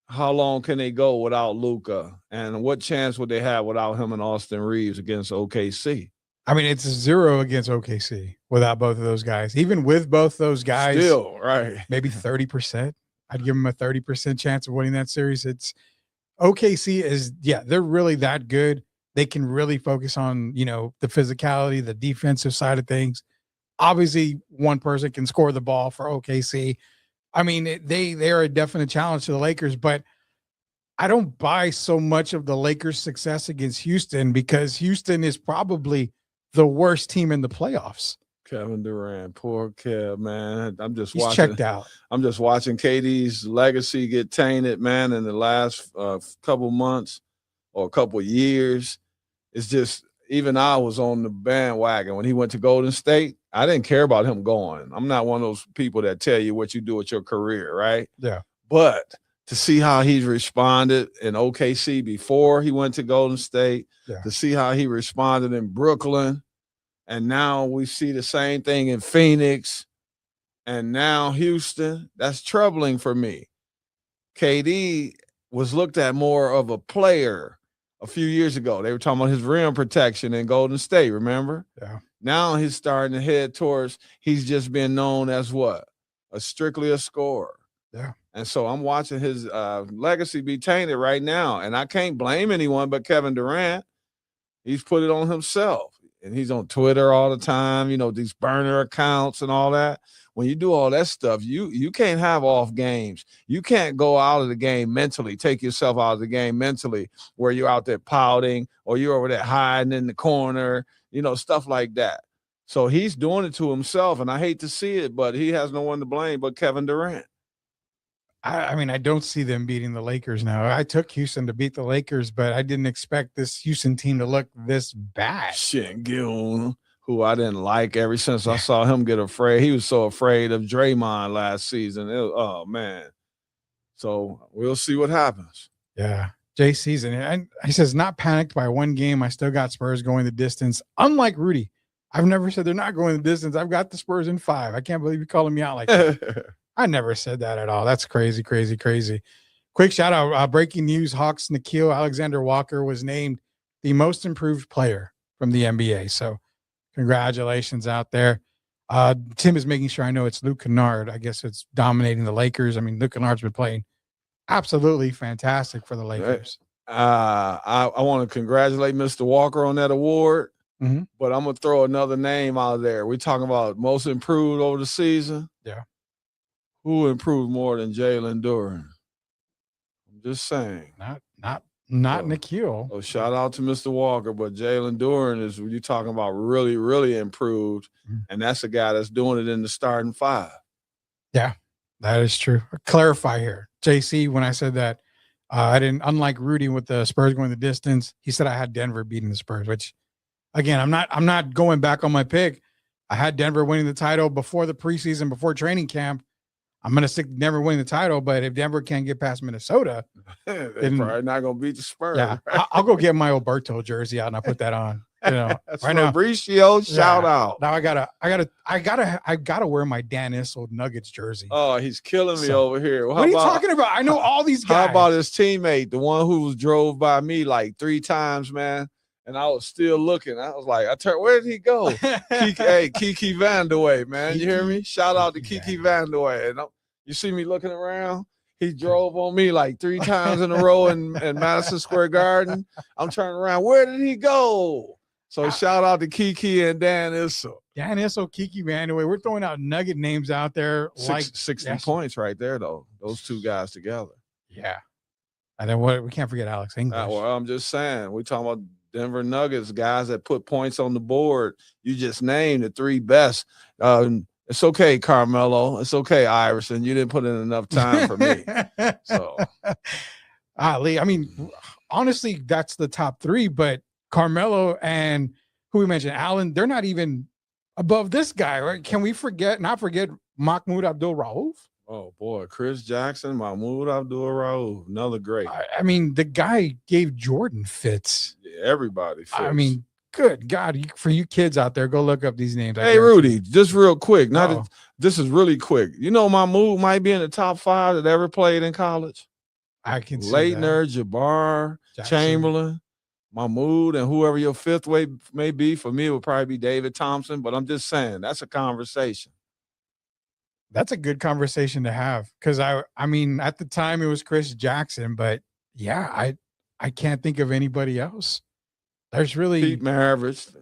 how long can they go without Luka? And what chance would they have without him and Austin Reeves against OKC? I mean, it's 0 against OKC without both of those guys. Even with both those guys, still, right? Maybe 30%. I'd give them a 30% chance of winning that series. It's OKC is, they're really that good. They can really focus on, the physicality, the defensive side of things. Obviously, one person can score the ball for OKC. I mean, they are a definite challenge to the Lakers, but I don't buy so much of the Lakers' success against Houston because Houston is probably the worst team in the playoffs. Kevin Durant, poor Kev, man. He's checked out. I'm just watching KD's legacy get tainted, man, in the last couple months or a couple years. It's just, even I was on the bandwagon when he went to Golden State. I didn't care about him going. I'm not one of those people that tell you what you do with your career, right? Yeah. But to see how he's responded in OKC before he went to Golden State, to see how he responded in Brooklyn, and now we see the same thing in Phoenix, and now Houston. That's troubling for me. KD was looked at more of a player a few years ago. They were talking about his rim protection in Golden State, remember? Yeah. Now he's starting to head towards, he's just been known as what? Strictly a scorer. Yeah. And so I'm watching his legacy be tainted right now, and I can't blame anyone but Kevin Durant. He's put it on himself. And he's on Twitter all the time, these burner accounts and all that. When you do all that stuff, you can't have off games. You can't go out of the game mentally, take yourself out of the game mentally where you're out there pouting or you're over there hiding in the corner, stuff like that. So he's doing it to himself, and I hate to see it, but he has no one to blame but Kevin Durant. I mean, I don't see them beating the Lakers now. I took Houston to beat the Lakers, but I didn't expect this Houston team to look this bad. Gil, who I didn't like ever since I saw him get afraid. He was so afraid of Draymond last season. Oh, man. So we'll see what happens. Yeah. Jay season. And he says, not panicked by one game. I still got Spurs going the distance. Unlike Rudy, I've never said they're not going the distance. I've got the Spurs in 5. I can't believe you're calling me out like that. I never said that at all. That's crazy, crazy, crazy. Quick shout out. Breaking news. Hawks Nickeil Alexander-Walker was named the most improved player from the NBA. So congratulations out there. Tim is making sure I know it's Luke Kennard. I guess it's dominating the Lakers. I mean, Luke Kennard's been playing absolutely fantastic for the Lakers. I want to congratulate Mr. Walker on that award, but I'm going to throw another name out there. We're talking about most improved over the season. Yeah. Who improved more than Jalen Duren? I'm just saying. Not Nikhil. So shout out to Mr. Walker, but Jalen Duren is when you're talking about really, really improved, and that's a guy that's doing it in the starting five. Yeah, that is true. Clarify here, JC. When I said that, I didn't. Unlike Rudy with the Spurs going the distance, he said I had Denver beating the Spurs. Which, again, I'm not going back on my pick. I had Denver winning the title before the preseason, before training camp. I'm going to stick Denver winning the title, but if Denver can't get past Minnesota, they're probably not going to beat the Spurs. Yeah, I'll go get my Alberto jersey out and I put that on. You know, that's right now. Mauricio, shout out. Now I gotta wear my Dan Issel Nuggets jersey. Oh, he's killing me over here. What are you talking about? I know all these guys. How about his teammate, the one who drove by me like 3 times, man? And I was still looking. I was like, where did he go? Kiki Vandeweghe, man. You hear me? Shout out to Kiki Vandeweghe. And you see me looking around? He drove on me like 3 times in a row in Madison Square Garden. I'm turning around. Where did he go? So shout out to Kiki and Dan Issel. Dan Issel, Kiki Vandeweghe. We're throwing out Nugget names out there. 60 points right there, though. Those 2 guys together. Yeah. And then we can't forget Alex English. Well, I'm just saying. We're talking about Denver Nuggets, guys that put points on the board. You just named the 3 best. It's okay, Carmelo. It's okay, Iverson. You didn't put in enough time for me. So, Lee, I mean, honestly, that's the top 3. But Carmelo and who we mentioned, Allen, they're not even above this guy, right? Can we not forget Mahmoud Abdul-Rauf? Oh, boy. Chris Jackson, Mahmoud Abdul-Rauf, another great. I mean, the guy gave Jordan fits. Yeah, everybody fits. I mean, good God, for you kids out there, go look up these names. Hey, Rudy, just real quick. This is really quick. You know, Mahmoud might be in the top 5 that ever played in college. I can see Leitner, Jabbar, Chamberlain, Mahmoud, and whoever your 5th way may be. For me, it would probably be David Thompson, but I'm just saying that's a conversation. That's a good conversation to have because I mean, at the time it was Chris Jackson, but yeah, I can't think of anybody else. There's really Pete Maravich.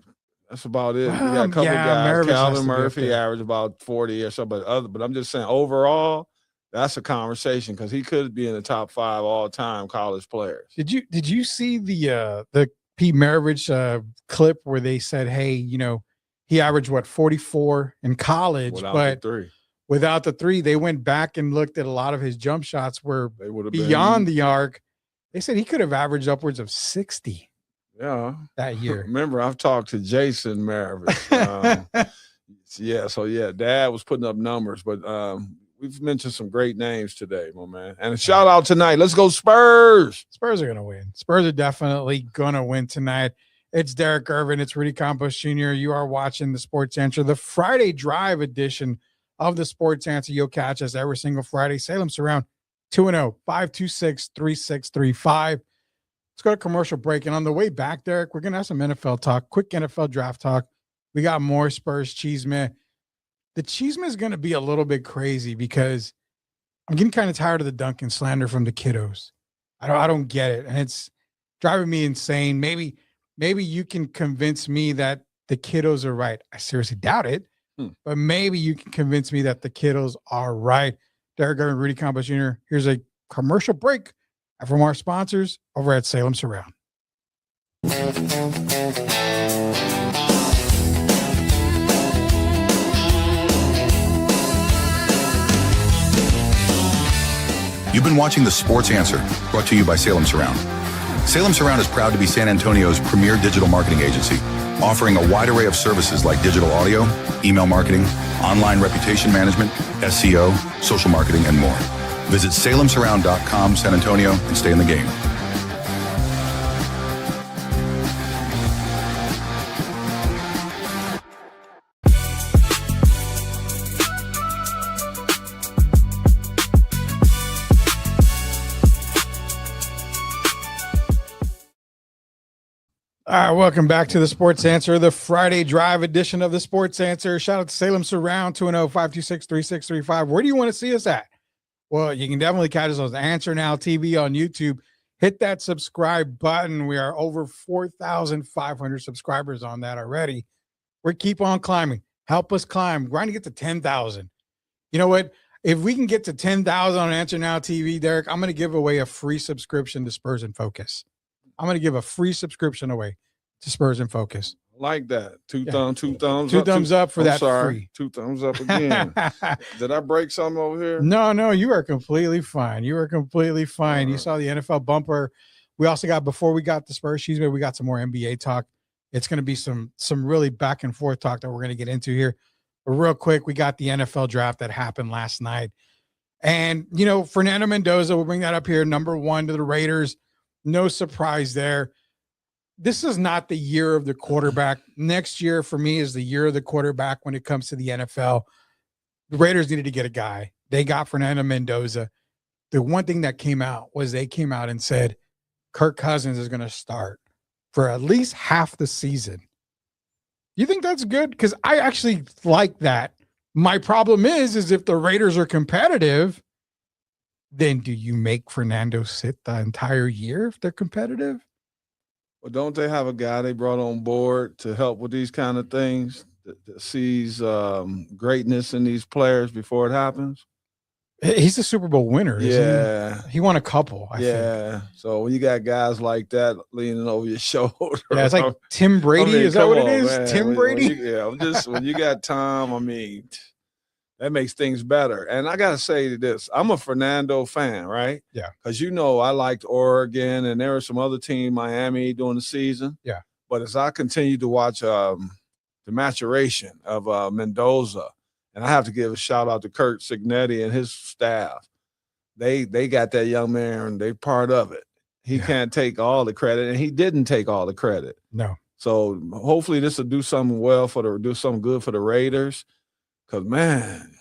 That's about it. We got a couple guys. Maravich Calvin Murphy averaged about 40 or so, but I'm just saying overall, that's a conversation because he could be in the top 5 all-time college players. Did you see the Pete Maravich clip where they said, hey, you know, he averaged 44 in college, but without the 3, they went back and looked at a lot of his jump shots were beyond the arc. They said he could have averaged upwards of 60. Yeah, that year. Remember, I've talked to Jason Maravich. Dad was putting up numbers, but we've mentioned some great names today, my man. And a shout out tonight. Let's go Spurs. Spurs are gonna win. Spurs are definitely gonna win tonight. It's Derrick Gervin. It's Rudy Campos Jr. You are watching the Sports Answer, the Friday Drive edition of the Sports Answer. You'll catch us every single Friday. Salem Surround 210-526-3635. Let's go to commercial break. And on the way back, Derrick, we're going to have some NFL talk, quick NFL draft talk. We got more Spurs Chisme. The Chisme is going to be a little bit crazy because I'm getting kind of tired of the Duncan slander from the kiddos. I don't get it. And it's driving me insane. Maybe you can convince me that the kiddos are right. I seriously doubt it. But maybe you can convince me that the kiddos are right. Derrick Gervin, Rudy Campos Jr. Here's a commercial break from our sponsors over at Salem Surround. You've been watching The Sports Answer, brought to you by Salem Surround. Salem Surround is proud to be San Antonio's premier digital marketing agency, offering a wide array of services like digital audio, email marketing, online reputation management, SEO, social marketing, and more. Visit salemsurround.com, San Antonio, and stay in the game. All right, welcome back to the Sports Answer, the Friday Drive edition of the Sports Answer. Shout out to Salem Surround, 210-526-3635. Where do you want to see us at? Well, you can definitely catch us on Answer Now TV on YouTube. Hit that subscribe button. We are over 4,500 subscribers on that already. We keep on climbing. Help us climb. We're trying to get to 10,000. You know what? If we can get to 10,000 on Answer Now TV, Derrick, I'm going to give away a free subscription to Spurs in Focus. I'm going to give a free subscription away to Spurs in Focus. Like that. Two thumbs up for that free. 2 thumbs up again. Did I break something over here? No, you are completely fine. You are completely fine. You saw the NFL bumper. We also got, before we got the Spurs Chisme, we got some more NBA talk. It's going to be some really back and forth talk that we're going to get into here. But real quick, we got the NFL draft that happened last night. And, you know, Fernando Mendoza, we'll bring that up here, number 1 to the Raiders. No surprise there. This is not the year of the quarterback. Next year for me is the year of the quarterback when it comes to the NFL. The Raiders needed to get a guy. They got Fernando Mendoza. The one thing that came out was they came out and said Kirk Cousins is going to start for at least half the season. You think that's good? Because I actually like that. My problem is if the Raiders are competitive, then do you make Fernando sit the entire year if they're competitive? Well, don't they have a guy they brought on board to help with these kind of things that sees greatness in these players before it happens? He's a Super Bowl winner, isn't he? He won a couple, I think. So when you got guys like that leaning over your shoulder. Yeah, it's like Tim Brady. Is that what it is? Man. Tim Brady? When you got Tom, I mean, that makes things better. And I got to say this, I'm a Fernando fan, right? Yeah. Because, you know, I liked Oregon and there were some other team, Miami, during the season. Yeah. But as I continue to watch the maturation of Mendoza, and I have to give a shout out to Kurt Signetti and his staff. They got that young man and they part of it. He can't take all the credit, and he didn't take all the credit. No. So hopefully this will do something do something good for the Raiders. Because, man,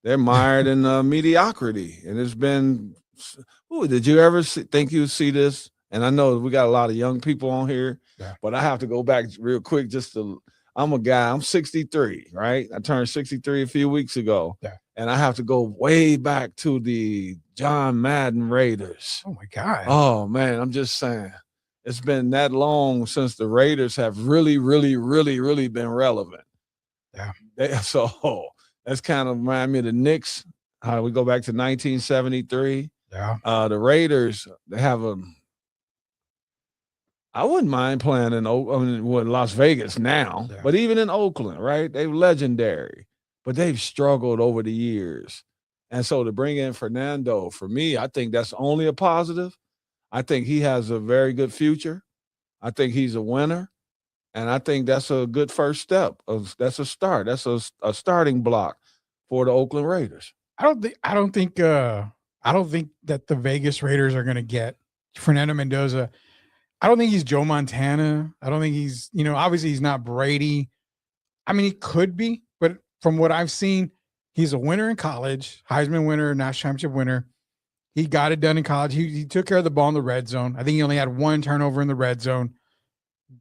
they're mired in mediocrity. And it's been – did you ever think you'd see this? And I know we got a lot of young people on here, but I have to go back real quick just to – I'm a guy. I'm 63, right? I turned 63 a few weeks ago. Yeah. And I have to go way back to the John Madden Raiders. Oh, my God. Oh, man, I'm just saying. It's been that long since the Raiders have really, really, really, really been relevant. Yeah. So that's kind of remind me of the Knicks. How we go back to 1973. Yeah. The Raiders, they have I wouldn't mind playing in Las Vegas now, but even in Oakland, right? They're legendary, but they've struggled over the years. And so to bring in Fernando, for me, I think that's only a positive. I think he has a very good future. I think he's a winner. And I think that's a good first step. That's a start. That's a starting block for the Oakland Raiders. I don't think that the Vegas Raiders are going to get Fernando Mendoza. I don't think he's Joe Montana. I don't think he's, obviously he's not Brady. I mean, he could be, but from what I've seen, he's a winner in college, Heisman winner, national championship winner. He got it done in college. He took care of the ball in the red zone. I think he only had 1 turnover in the red zone.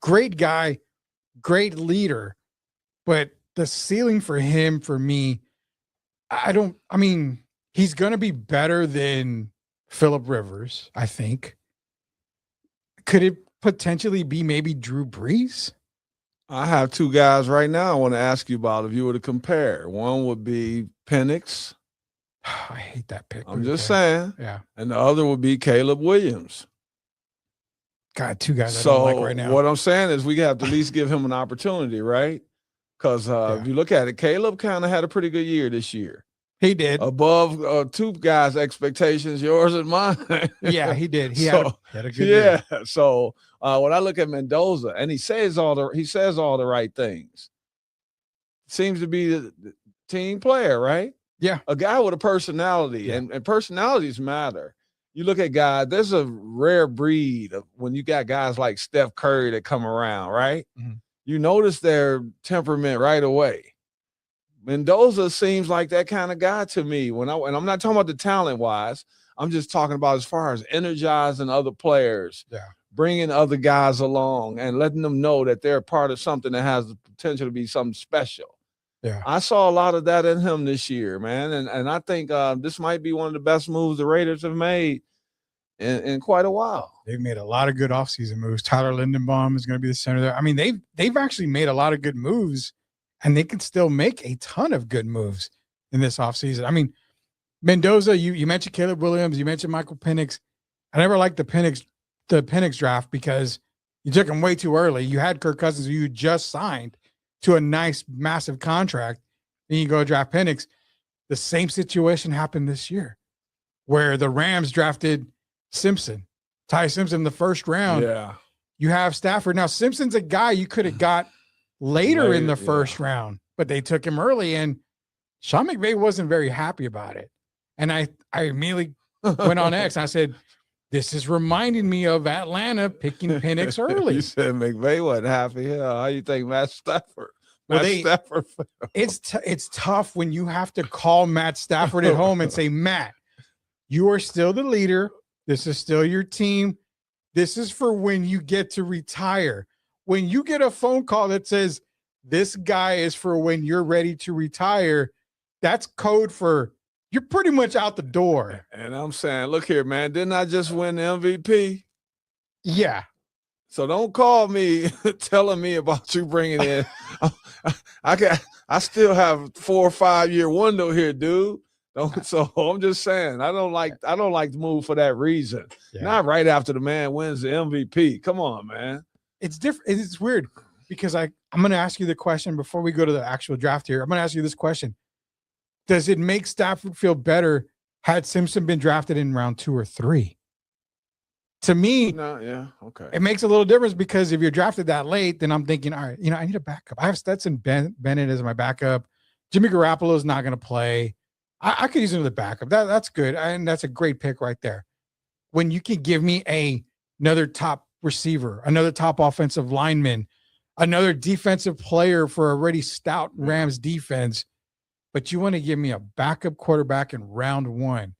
Great guy, great leader, but the ceiling for him, for me, he's going to be better than Phillip Rivers, I think. Could it potentially be maybe Drew Brees? I have 2 guys right now I want to ask you about if you were to compare. One would be Penix. I hate that pick. I'm just saying. Yeah. And the other would be Caleb Williams. God, 2 guys I don't like right now. What I'm saying is we have to at least give him an opportunity, right? Because if you look at it, Caleb kind of had a pretty good year this year. He did. Above 2 guys' expectations, yours and mine. Yeah, he did. He had a good year. So when I look at Mendoza, and he says all the right things, seems to be the team player, right? Yeah. A guy with a personality, and personalities matter. You look at guys, there's a rare breed of when you got guys like Steph Curry that come around, right? Mm-hmm. You notice their temperament right away. Mendoza seems like that kind of guy to me. And I'm not talking about the talent wise. I'm just talking about as far as energizing other players, bringing other guys along and letting them know that they're part of something that has the potential to be something special. Yeah. I saw a lot of that in him this year, man. And I think this might be one of the best moves the Raiders have made in quite a while. They've made a lot of good offseason moves. Tyler Lindenbaum is going to be the center there. I mean, they've actually made a lot of good moves, and they can still make a ton of good moves in this offseason. I mean, Mendoza, you mentioned Caleb Williams, you mentioned Michael Penix. I never liked the Penix draft because you took him way too early. You had Kirk Cousins, who you just signed to a nice, massive contract. Then you go draft Penix. The same situation happened this year where the Rams drafted Ty Simpson in the first round. Yeah. You have Stafford. Now, Simpson's a guy you could have got later in the first round, but they took him early, and Sean McVay wasn't very happy about it. And I immediately went on X and I said, this is reminding me of Atlanta picking Penix early. You said McVay wasn't happy. Hell, how you think Matt Stafford? Stafford. It's tough when you have to call Matt Stafford at home and say, Matt, you are still the leader. This is still your team. This is for when you get to retire. When you get a phone call that says, this guy is for when you're ready to retire, that's code for you're pretty much out the door. And I'm saying, look here, man, didn't I just win the MVP? Yeah. So don't call me telling me about you bringing in. I still have 4 or 5 year window here, dude. So I'm just saying, I don't like the move for that reason. Yeah. Not right after the man wins the MVP. Come on, man. It's different. It's weird because I'm going to ask you the question before we go to the actual draft here. I'm going to ask you this question. Does it make Stafford feel better had Simpson been drafted in round 2 or 3? To me, it makes a little difference because if you're drafted that late, then I'm thinking, all right, I need a backup. I have Stetson Bennett as my backup. Jimmy Garoppolo is not going to play. I could use him as a backup. That's good. And that's a great pick right there. When you can give me another top receiver, another top offensive lineman, another defensive player for a already stout Rams defense, but you want to give me a backup quarterback in round 1.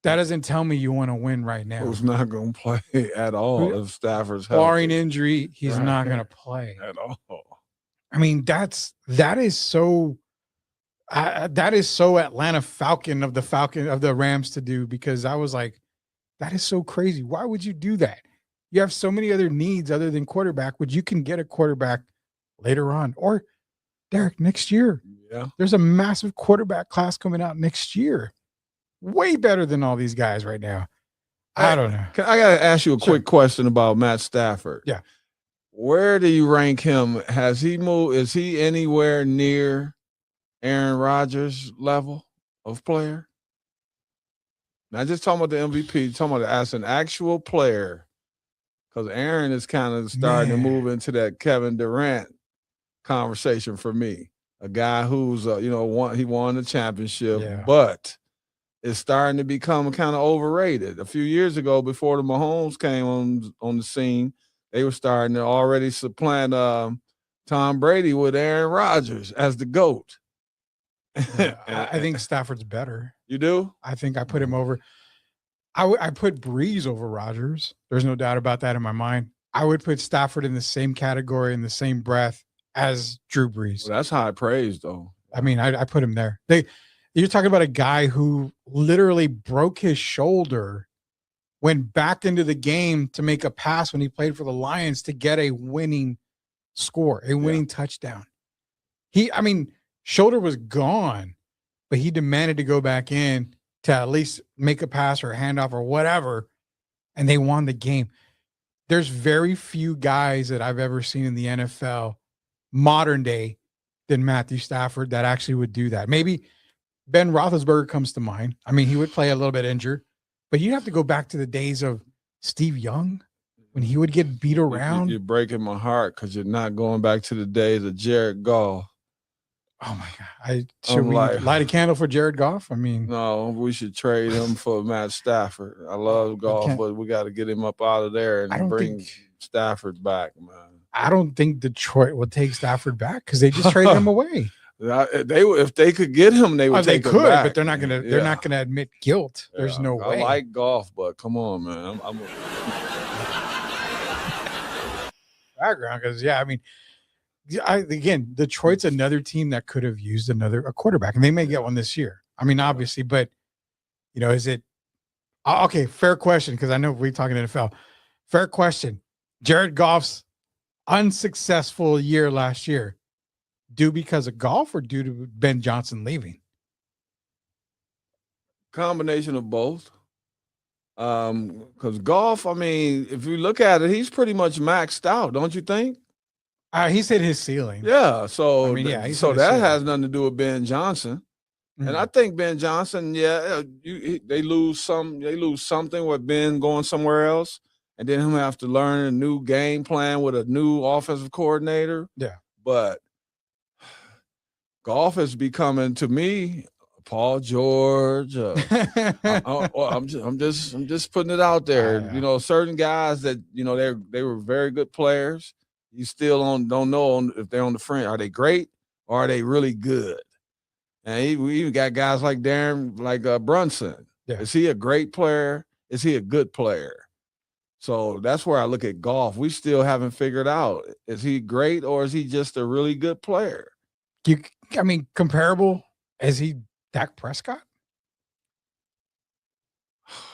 That doesn't tell me you want to win right now. Who's not going to play at all if Stafford's healthy. Barring injury, he's not going to play at all. I mean, that is so Atlanta Falcon of the Rams to do, because I was like, that is so crazy. Why would you do that? You have so many other needs other than quarterback, which you can get a quarterback later on. Or Derrick, next year. Yeah. There's a massive quarterback class coming out next year. Way better than all these guys right now. I don't know. I got to ask you a quick question about Matt Stafford. Yeah. Where do you rank him? Has he moved? Is he anywhere near Aaron Rodgers level of player? Not just talking about the MVP, talking about as an actual player. Because Aaron is kind of starting to move into that Kevin Durant conversation for me. A guy who's, he won the championship, but is starting to become kind of overrated. A few years ago, before the Mahomes came on the scene, they were starting to already supplant Tom Brady with Aaron Rodgers as the GOAT. I think Stafford's better. You do? I think I put him over. I put Breeze over Rodgers. There's no doubt about that in my mind. I would put Stafford in the same category, in the same breath as Drew Brees. Well, that's high praise, though. I mean, I put him there. You're talking about a guy who literally broke his shoulder, went back into the game to make a pass when he played for the Lions to get a winning score, a winning touchdown. Shoulder was gone, but he demanded to go back in to at least make a pass or a handoff or whatever, and they won the game. There's very few guys that I've ever seen in the NFL modern day than Matthew Stafford that actually would do that. Maybe Ben Roethlisberger comes to mind. I mean, he would play a little bit injured, but you have to go back to the days of Steve Young when he would get beat around. You're breaking my heart because you're not going back to the days of Jared Goff. Oh my God! Should we light a candle for Jared Goff? I mean, no, we should trade him for Matt Stafford. I love Goff, but we got to get him up out of there and bring Stafford back, man. I don't think Detroit will take Stafford back because they just traded him away. If they could get him, they would. They could, but they're not gonna. They're not gonna admit guilt. There's no way. I like Goff, but come on, man. background because again, Detroit's another team that could have used a quarterback, and they may get one this year. I mean, obviously, but is it okay? Fair question, because I know we're talking NFL. Fair question. Jared Goff's unsuccessful year last year, due because of Goff or due to Ben Johnson leaving? Combination of both. Because Goff, I mean, if you look at it, he's pretty much maxed out, don't you think? He's hit his ceiling. Yeah. So, so that has nothing to do with Ben Johnson. Mm-hmm. And I think Ben Johnson, they lose something with Ben going somewhere else, and then him have to learn a new game plan with a new offensive coordinator. Yeah. But Goff is becoming, to me, Paul George. I'm just putting it out there. Certain guys that they were very good players. You still don't know if they're on the fringe. Are they great or are they really good? And we even got guys like Darren, like Brunson. Yeah. Is he a great player? Is he a good player? So that's where I look at Goff. We still haven't figured out, is he great or is he just a really good player? Comparable, is he Dak Prescott?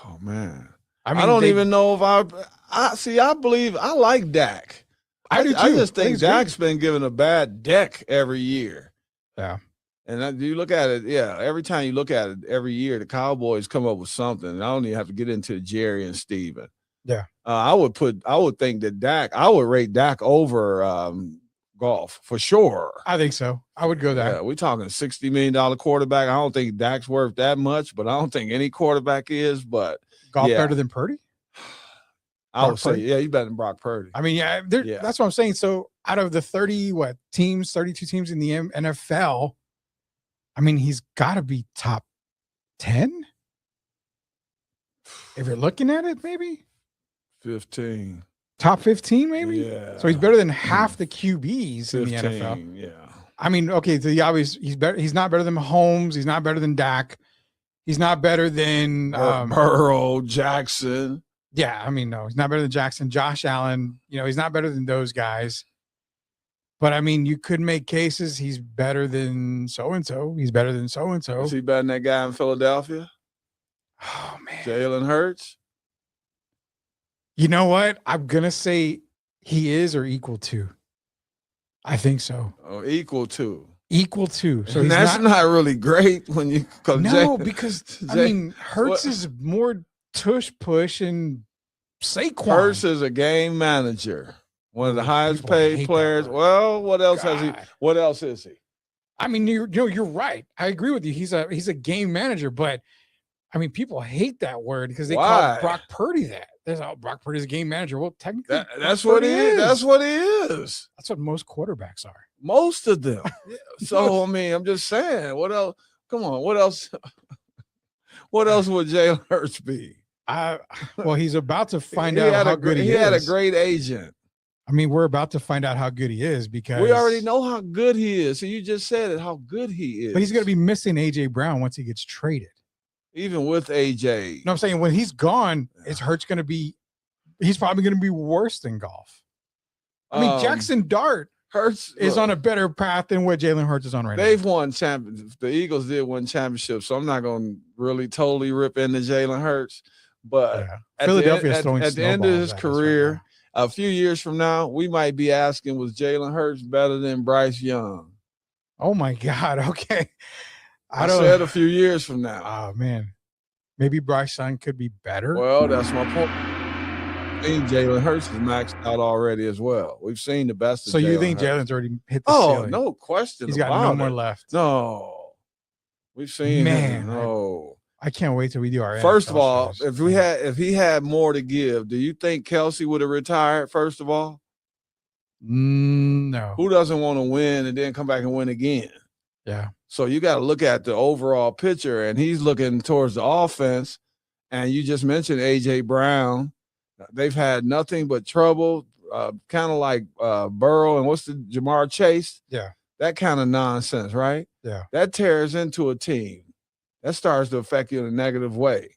Oh, man. I don't even know if I believe I like Dak. I do too. I just think Dak's been given a bad deck every year. Yeah. And you look at it, every time you look at it, every year, the Cowboys come up with something. And I don't even have to get into Jerry and Steven. Yeah. I would think that I would rate Dak over Goff for sure. I think so. I would go there. Yeah, we're talking $60 million quarterback. I don't think Dak's worth that much, but I don't think any quarterback is. But Goff better than Purdy? I would say, he's better than Brock Purdy. I mean, that's what I'm saying. So out of the 32 teams in the NFL, I mean, he's got to be top 10. If you're looking at it, maybe 15. Top 15, maybe? Yeah. So he's better than half the QBs 15, in the NFL. Yeah. I mean, okay, so the obvious, he's better. He's not better than Mahomes. He's not better than Dak. He's not better than Burrow, Jackson. Yeah, I mean, no, he's not better than Jackson, Josh Allen. He's not better than those guys. But I mean, you could make cases he's better than so-and-so. He's better than so-and-so. Is he better than that guy in Philadelphia? Oh, man. Jalen Hurts? You know what? I'm going to say he is or equal to. I think so. Oh, equal to. Equal to. So that's not really great when you come. No, because I mean, Hurts is more tush push and Saquon. Hurts is a game manager, one of the highest paid players. Well, what else has he? What else is he? I mean, you're right. I agree with you. He's a game manager, but I mean, people hate that word because they call Brock Purdy that. Brock Purdy's a game manager. Well, technically, that's what he is. That's what he is. That's what most quarterbacks are. Most of them. So I mean, I'm just saying. What else? Come on. What else? What else would Jalen Hurts be? Well, he's about to find out how good he is. He had a great agent. I mean, we're about to find out how good he is because we already know how good he is. So you just said it, how good he is. But he's going to be missing A.J. Brown once he gets traded. Even with A.J. You know what I'm saying? When he's gone, he's probably going to be worse than Goff. I mean, Jackson Dart is on a better path than what Jalen Hurts is on right now. They've won championships. The Eagles did win championships, so I'm not going to really totally rip into Jalen Hurts. But Philadelphia is throwing at the end of his career, a few years from now, we might be asking, was Jalen Hurts better than Bryce Young? Oh, my God. Okay. I said a few years from now. Oh, man. Maybe Bryce Young could be better. Well, that's my point. I think Jalen Hurts is maxed out already as well. We've seen the best of So you think Jalen's already hit the ceiling? Oh, no question. He's got no more left. No. We've seen him. No. I can't wait till we do our First of all, if he had more to give, do you think Kelsey would have retired, first of all? No. Who doesn't want to win and then come back and win again? Yeah. So you got to look at the overall picture, and he's looking towards the offense. And you just mentioned A.J. Brown. They've had nothing but trouble, kind of like Burrow and Jamar Chase? Yeah. That kind of nonsense, right? Yeah. That tears into a team. That starts to affect you in a negative way.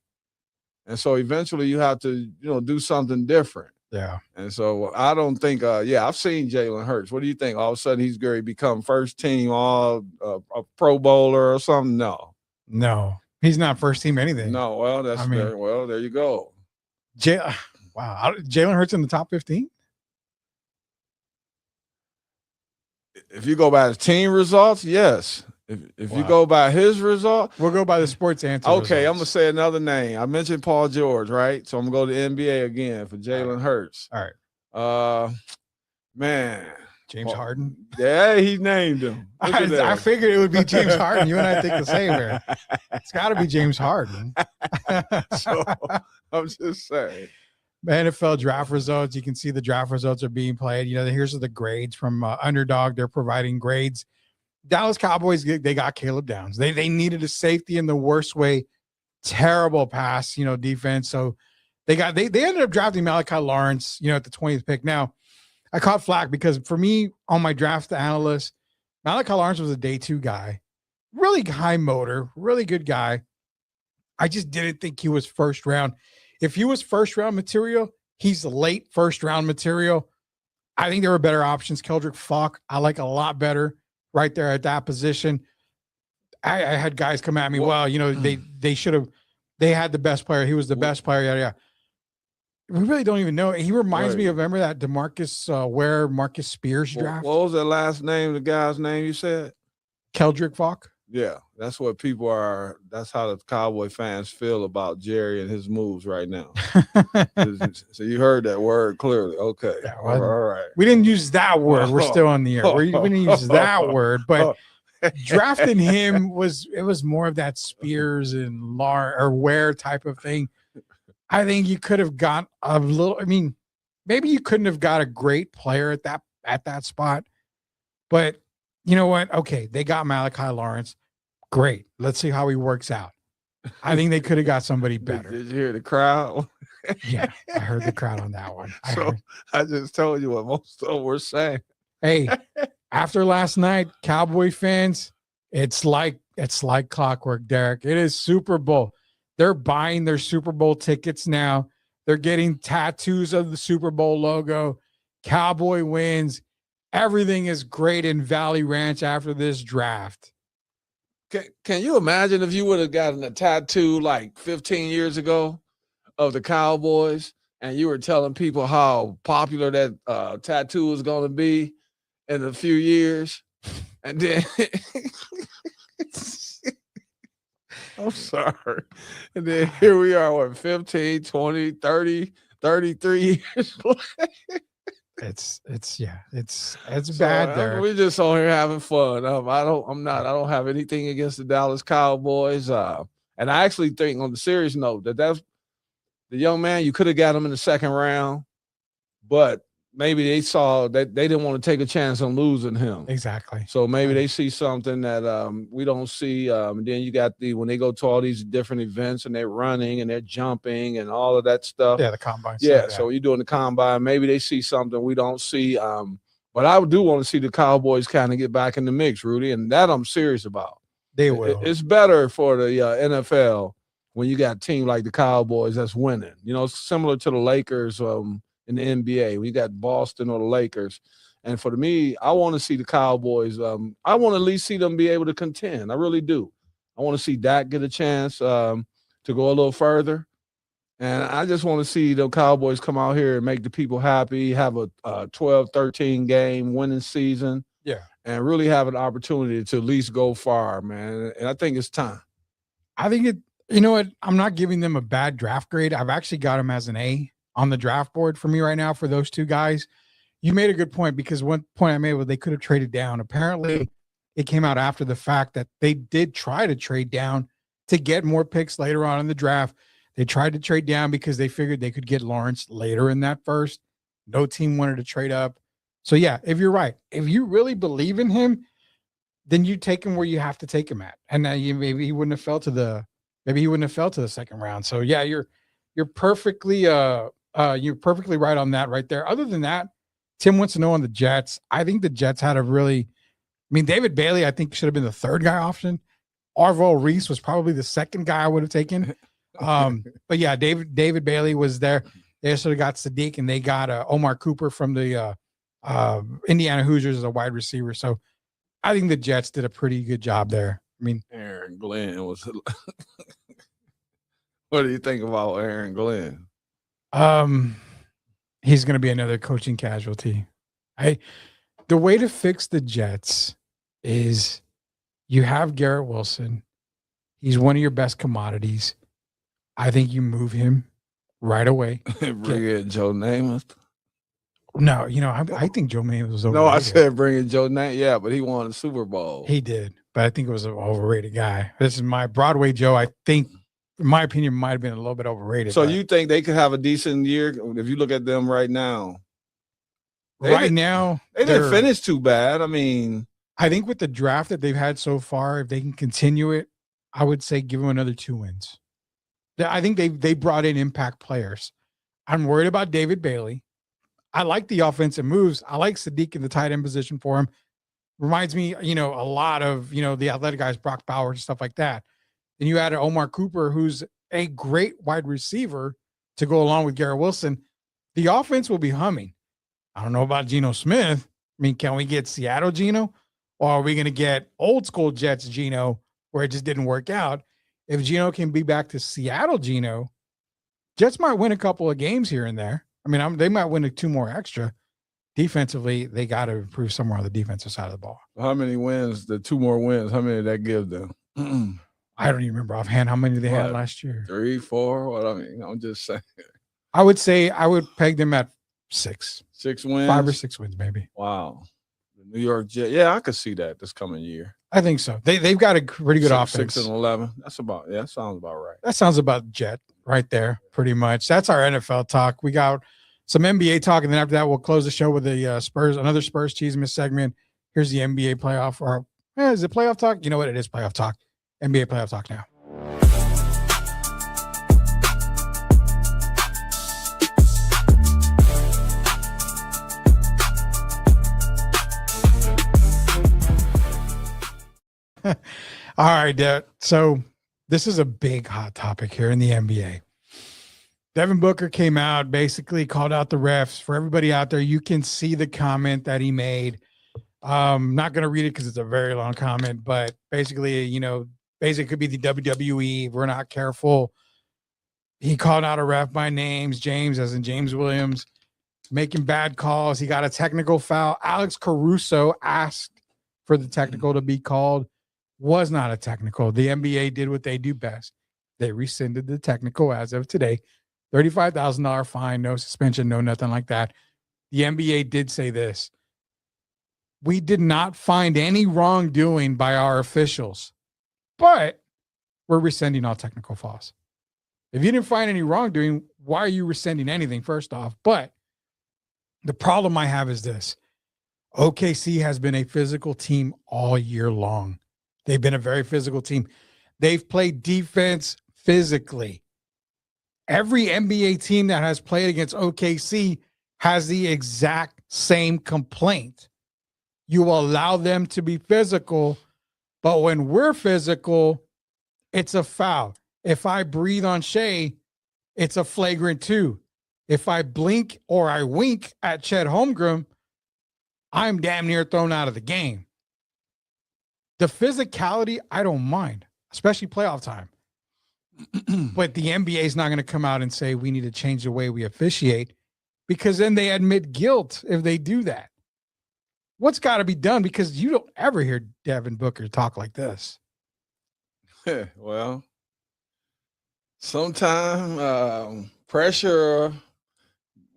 And so eventually you have to, do something different. Yeah. And so I don't think, I've seen Jalen Hurts. What do you think? All of a sudden he's going to become first team all a Pro Bowler or something? No, he's not first team anything. No. Well, there you go. Wow. Jalen Hurts in the top 15? If you go by his team results, yes. If you go by his result, we'll go by the sports answer. Okay, results. I'm gonna say another name. I mentioned Paul George, right? So I'm gonna go to the NBA again for Jalen Hurts. All right. Man, James Harden. Yeah, he named him. I figured it would be James Harden. You and I think the same here. It's got to be James Harden. So I'm just saying. NFL draft results. You can see the draft results are being played. Here's the grades from Underdog. They're providing grades. Dallas Cowboys, they got Caleb Downs. They needed a safety in the worst way. Terrible pass, defense. So they ended up drafting Malachi Lawrence, at the 20th pick. Now, I caught flack because for me, on my draft analyst, Malachi Lawrence was a day 2 guy. Really high motor, really good guy. I just didn't think he was first round. If he was first round material, he's late first round material. I think there were better options. Keldrick Falk, I like a lot better right there at that position. I had guys come at me. Well, they should have. They had the best player. He was the best player. Yeah. We really don't even know. He reminds me of, remember that DeMarcus Marcus Spears draft? What was the last name? The guy's name you said? Keldrick Falk. Yeah, that's what people are. That's how the Cowboy fans feel about Jerry and his moves right now. So you heard that word clearly. Okay. Yeah, well, all right. We didn't use that word. We're still on the air. We didn't use that word, but drafting him was more of that Spears and Ware type of thing. I think you could have got a little. I mean, maybe you couldn't have got a great player at that spot, but you know what? Okay, they got Malachi Lawrence. Great. Let's see how he works out. I think they could have got somebody better. Did you hear the crowd? Yeah, I heard the crowd on that one. I just told you what most of them were saying. Hey, after last night, Cowboy fans, it's like clockwork, Derrick. It is Super Bowl. They're buying their Super Bowl tickets now. They're getting tattoos of the Super Bowl logo. Cowboy wins. Everything is great in Valley Ranch after this draft. Can you imagine if you would have gotten a tattoo like 15 years ago of the Cowboys and you were telling people how popular that tattoo was going to be in a few years? And then I'm sorry. And then here we are, 15, 20, 30, 33 years later. It's bad there. We're just on here having fun. I don't have anything against the Dallas Cowboys. And I actually think, on the serious note, that's the young man, you could have got him in the second round, but maybe they saw that they didn't want to take a chance on losing him. Exactly. So maybe they see something that we don't see. And then you got when they go to all these different events and they're running and they're jumping and all of that stuff. Yeah, the combine. Yeah, so you're doing the combine. Maybe they see something we don't see. But I do want to see the Cowboys kind of get back in the mix, Rudy, and that I'm serious about. They will. It's better for the NFL when you got a team like the Cowboys that's winning. It's similar to the Lakers in the NBA. We got Boston or the Lakers. And for me, I want to see the Cowboys. I want to at least see them be able to contend. I really do. I want to see Dak get a chance to go a little further. And I just want to see the Cowboys come out here and make the people happy, have a 12-13 game winning season. Yeah. And really have an opportunity to at least go far, man. And I think it's time. I think you know what? I'm not giving them a bad draft grade. I've actually got them as an A on the draft board for me right now for those two guys. You made a good point, because one point I made was they could have traded down. Apparently, it came out after the fact that they did try to trade down to get more picks later on in the draft. They tried to trade down because they figured they could get Lawrence later in that first. No team wanted to trade up. So, yeah, if you're right, if you really believe in him, then you take him where you have to take him at. And maybe he wouldn't have fell to the second round. So, yeah, you're perfectly right on that right there. Other than that, Tim wants to know on the Jets. I think the Jets had David Bailey, I think, should have been the third guy option. Arvo Reese was probably the second guy I would have taken. But yeah, David Bailey was there. They also got Sadiq, and they got Omar Cooper from the Indiana Hoosiers as a wide receiver. So I think the Jets did a pretty good job there. I mean, Aaron Glenn was. What do you think about Aaron Glenn? He's going to be another coaching casualty. The way to fix the Jets is you have Garrett Wilson. He's one of your best commodities. I think you move him right away. Bring in Joe Namath. No, I think Joe Namath was overrated. No, I said bring in Joe Namath. Yeah, but he won the Super Bowl. He did, but I think it was an overrated guy. This is my Broadway Joe. I think, in my opinion, might have been a little bit overrated. So you think they could have a decent year if you look at them right now? They didn't finish too bad. I mean, I think with the draft that they've had so far, if they can continue it, I would say give them another 2 wins. I think they brought in impact players. I'm worried about David Bailey. I like the offensive moves. I like Sadiq in the tight end position for him. Reminds me, a lot of, the athletic guys, Brock Bowers and stuff like that. Then you added Omar Cooper, who's a great wide receiver to go along with Garrett Wilson. The offense will be humming. I don't know about Geno Smith. I mean, can we get Seattle Geno? Or are we going to get old school Jets Geno where it just didn't work out? If Geno can be back to Seattle Geno, Jets might win a couple of games here and there. I mean, they might win 2 more extra. Defensively, they got to improve somewhere on the defensive side of the ball. How many wins, the 2 more wins, how many did that give them? I don't even remember offhand how many they had last year. 3, 4? What I mean, I'm just saying. I would say I would peg them at 6. 6 wins? 5 or 6 wins, maybe. Wow. The New York Jets. Yeah, I could see that this coming year. I think so. They've got a pretty good offense. 6 and 11. That sounds about right. That sounds about Jet right there, pretty much. That's our NFL talk. We got some NBA talk, and then after that, we'll close the show with the another Spurs Chisme segment. Here's the NBA playoff, or is it playoff talk? You know what? It is playoff talk. NBA playoff talk now. All right, so this is a big hot topic here in the NBA. Devin Booker came out, basically called out the refs. For everybody out there, you can see the comment that he made. Not going to read it because it's a very long comment, but basically, basically could be the WWE. We're not careful. He called out a ref by names, James, as in James Williams, making bad calls. He got a technical foul. Alex Caruso asked for the technical to be called. Was not a technical. The NBA did what they do best. They rescinded the technical as of today. $35,000 fine, no suspension, no nothing like that. The NBA did say this. We did not find any wrongdoing by our officials, but we're rescinding all technical fouls. If you didn't find any wrongdoing, why are you rescinding anything, first off? But the problem I have is this. OKC has been a physical team all year long. They've been a very physical team. They've played defense physically. Every NBA team that has played against OKC has the exact same complaint. You allow them to be physical, but when we're physical, it's a foul. If I breathe on Shea, it's a flagrant 2. If I blink or I wink at Chet Holmgren, I'm damn near thrown out of the game. The physicality, I don't mind, especially playoff time. But the NBA is not going to come out and say we need to change the way we officiate, because then they admit guilt if they do that. What's got to be done? Because you don't ever hear Devin Booker talk like this. Well, sometime pressure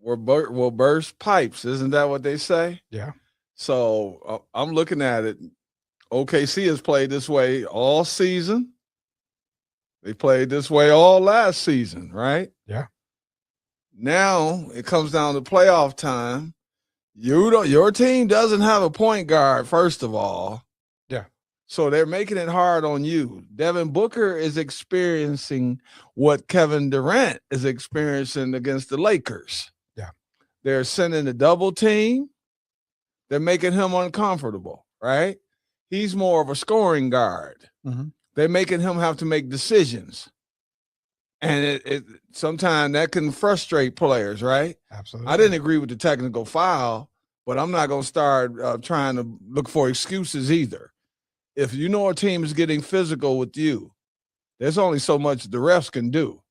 will burst pipes. Isn't that what they say? Yeah. So I'm looking at it. OKC has played this way all season. They played this way all last season, right? Yeah. Now it comes down to playoff time. Your team doesn't have a point guard, first of all. Yeah. So they're making it hard on you. Devin Booker is experiencing what Kevin Durant is experiencing against the Lakers. Yeah. They're sending a double team. They're making him uncomfortable, right? He's more of a scoring guard. Mm-hmm. They're making him have to make decisions. And it sometimes that can frustrate players, right? Absolutely. I didn't agree with the technical foul, but I'm not going to start trying to look for excuses either. If you know a team is getting physical with you, there's only so much the refs can do.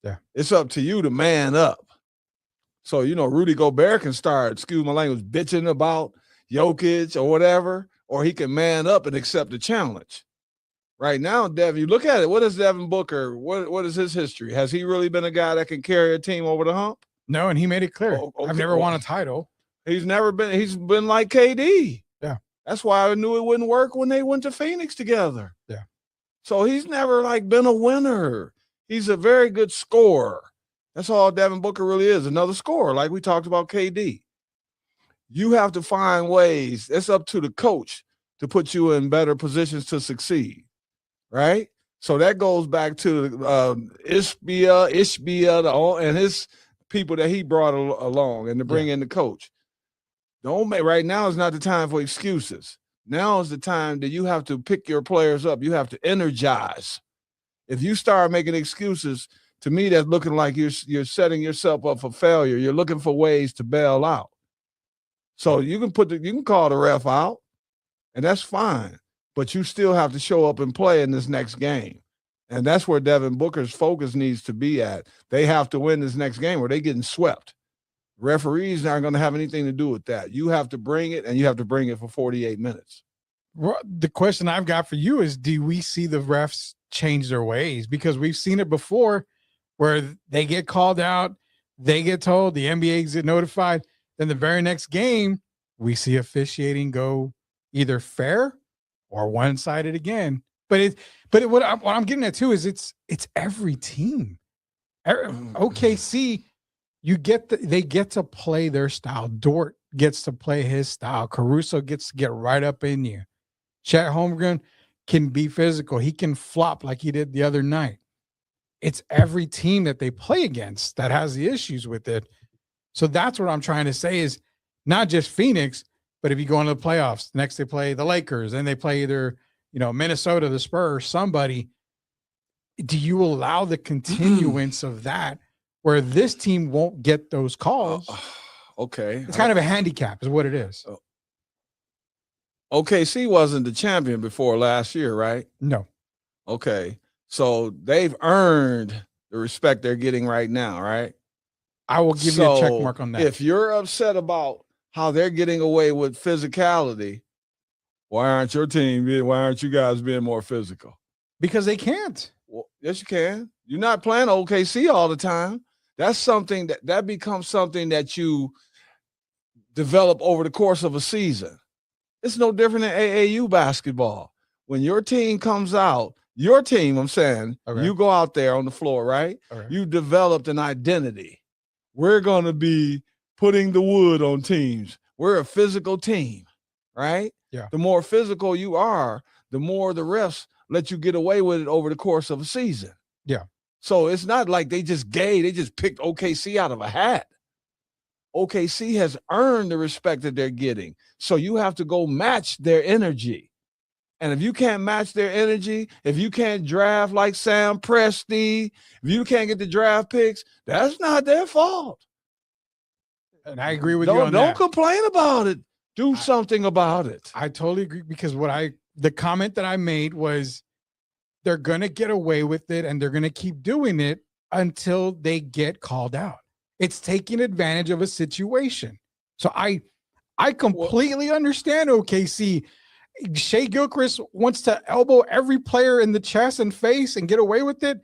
Yeah. It's up to you to man up. So, Rudy Gobert can start, excuse my language, bitching about Jokic or whatever, or he can man up and accept the challenge. Right now, Devin, you look at it. What is Devin Booker? What is his history? Has he really been a guy that can carry a team over the hump? No, and he made it clear. Okay. I've never won a title. He's been like KD. Yeah. That's why I knew it wouldn't work when they went to Phoenix together. Yeah. So he's never been a winner. He's a very good scorer. That's all Devin Booker really is, another scorer, like we talked about KD. You have to find ways. It's up to the coach to put you in better positions to succeed. Right? So that goes back to Ishbia, and his people that he brought along and to bring in the coach. Right now is not the time for excuses. Now is the time that you have to pick your players up. You have to energize. If you start making excuses, to me, that's looking like you're setting yourself up for failure. You're looking for ways to bail out. So you can call the ref out, and that's fine. But you still have to show up and play in this next game. And that's where Devin Booker's focus needs to be at. They have to win this next game or they're getting swept. Referees aren't going to have anything to do with that. You have to bring it, and you have to bring it for 48 minutes. The question I've got for you is, do we see the refs change their ways? Because we've seen it before where they get called out, they get told, the NBA gets notified. Then the very next game, we see officiating go either fair or one-sided again. But what I'm getting at too is it's every team. OKC, they get to play their style. Dort gets to play his style. Caruso gets to get right up in you. Chet Holmgren can be physical. He can flop like he did the other night. It's every team that they play against that has the issues with it. So that's what I'm trying to say is not just Phoenix, but if you go into the playoffs, next they play the Lakers, and they play either, Minnesota, the Spurs, somebody. Do you allow the continuance of that where this team won't get those calls? Okay. It's kind of a handicap is what it is. OKC wasn't the champion before last year, right? No. Okay. So they've earned the respect they're getting right now, right? I will give you a check mark on that. If you're upset about how they're getting away with physicality, why aren't you guys being more physical? Because they can't. Well, yes, you can. You're not playing OKC all the time. That's something that becomes something that you develop over the course of a season. It's no different than AAU basketball. When your team comes out, I'm saying, okay, you go out there on the floor, right? Okay. You developed an identity. We're going to be putting the wood on teams. We're a physical team, right? Yeah. The more physical you are, the more the refs let you get away with it over the course of a season. Yeah. So it's not like they just picked OKC out of a hat. OKC has earned the respect that they're getting. So you have to go match their energy. And if you can't match their energy, if you can't draft like Sam Presti, if you can't get the draft picks, that's not their fault. And I agree with you on that. Don't complain about it. Do something about it. I totally agree, because the comment that I made was they're going to get away with it and they're going to keep doing it until they get called out. It's taking advantage of a situation. So I completely understand OKC. Shea Gilchrist wants to elbow every player in the chest and face and get away with it.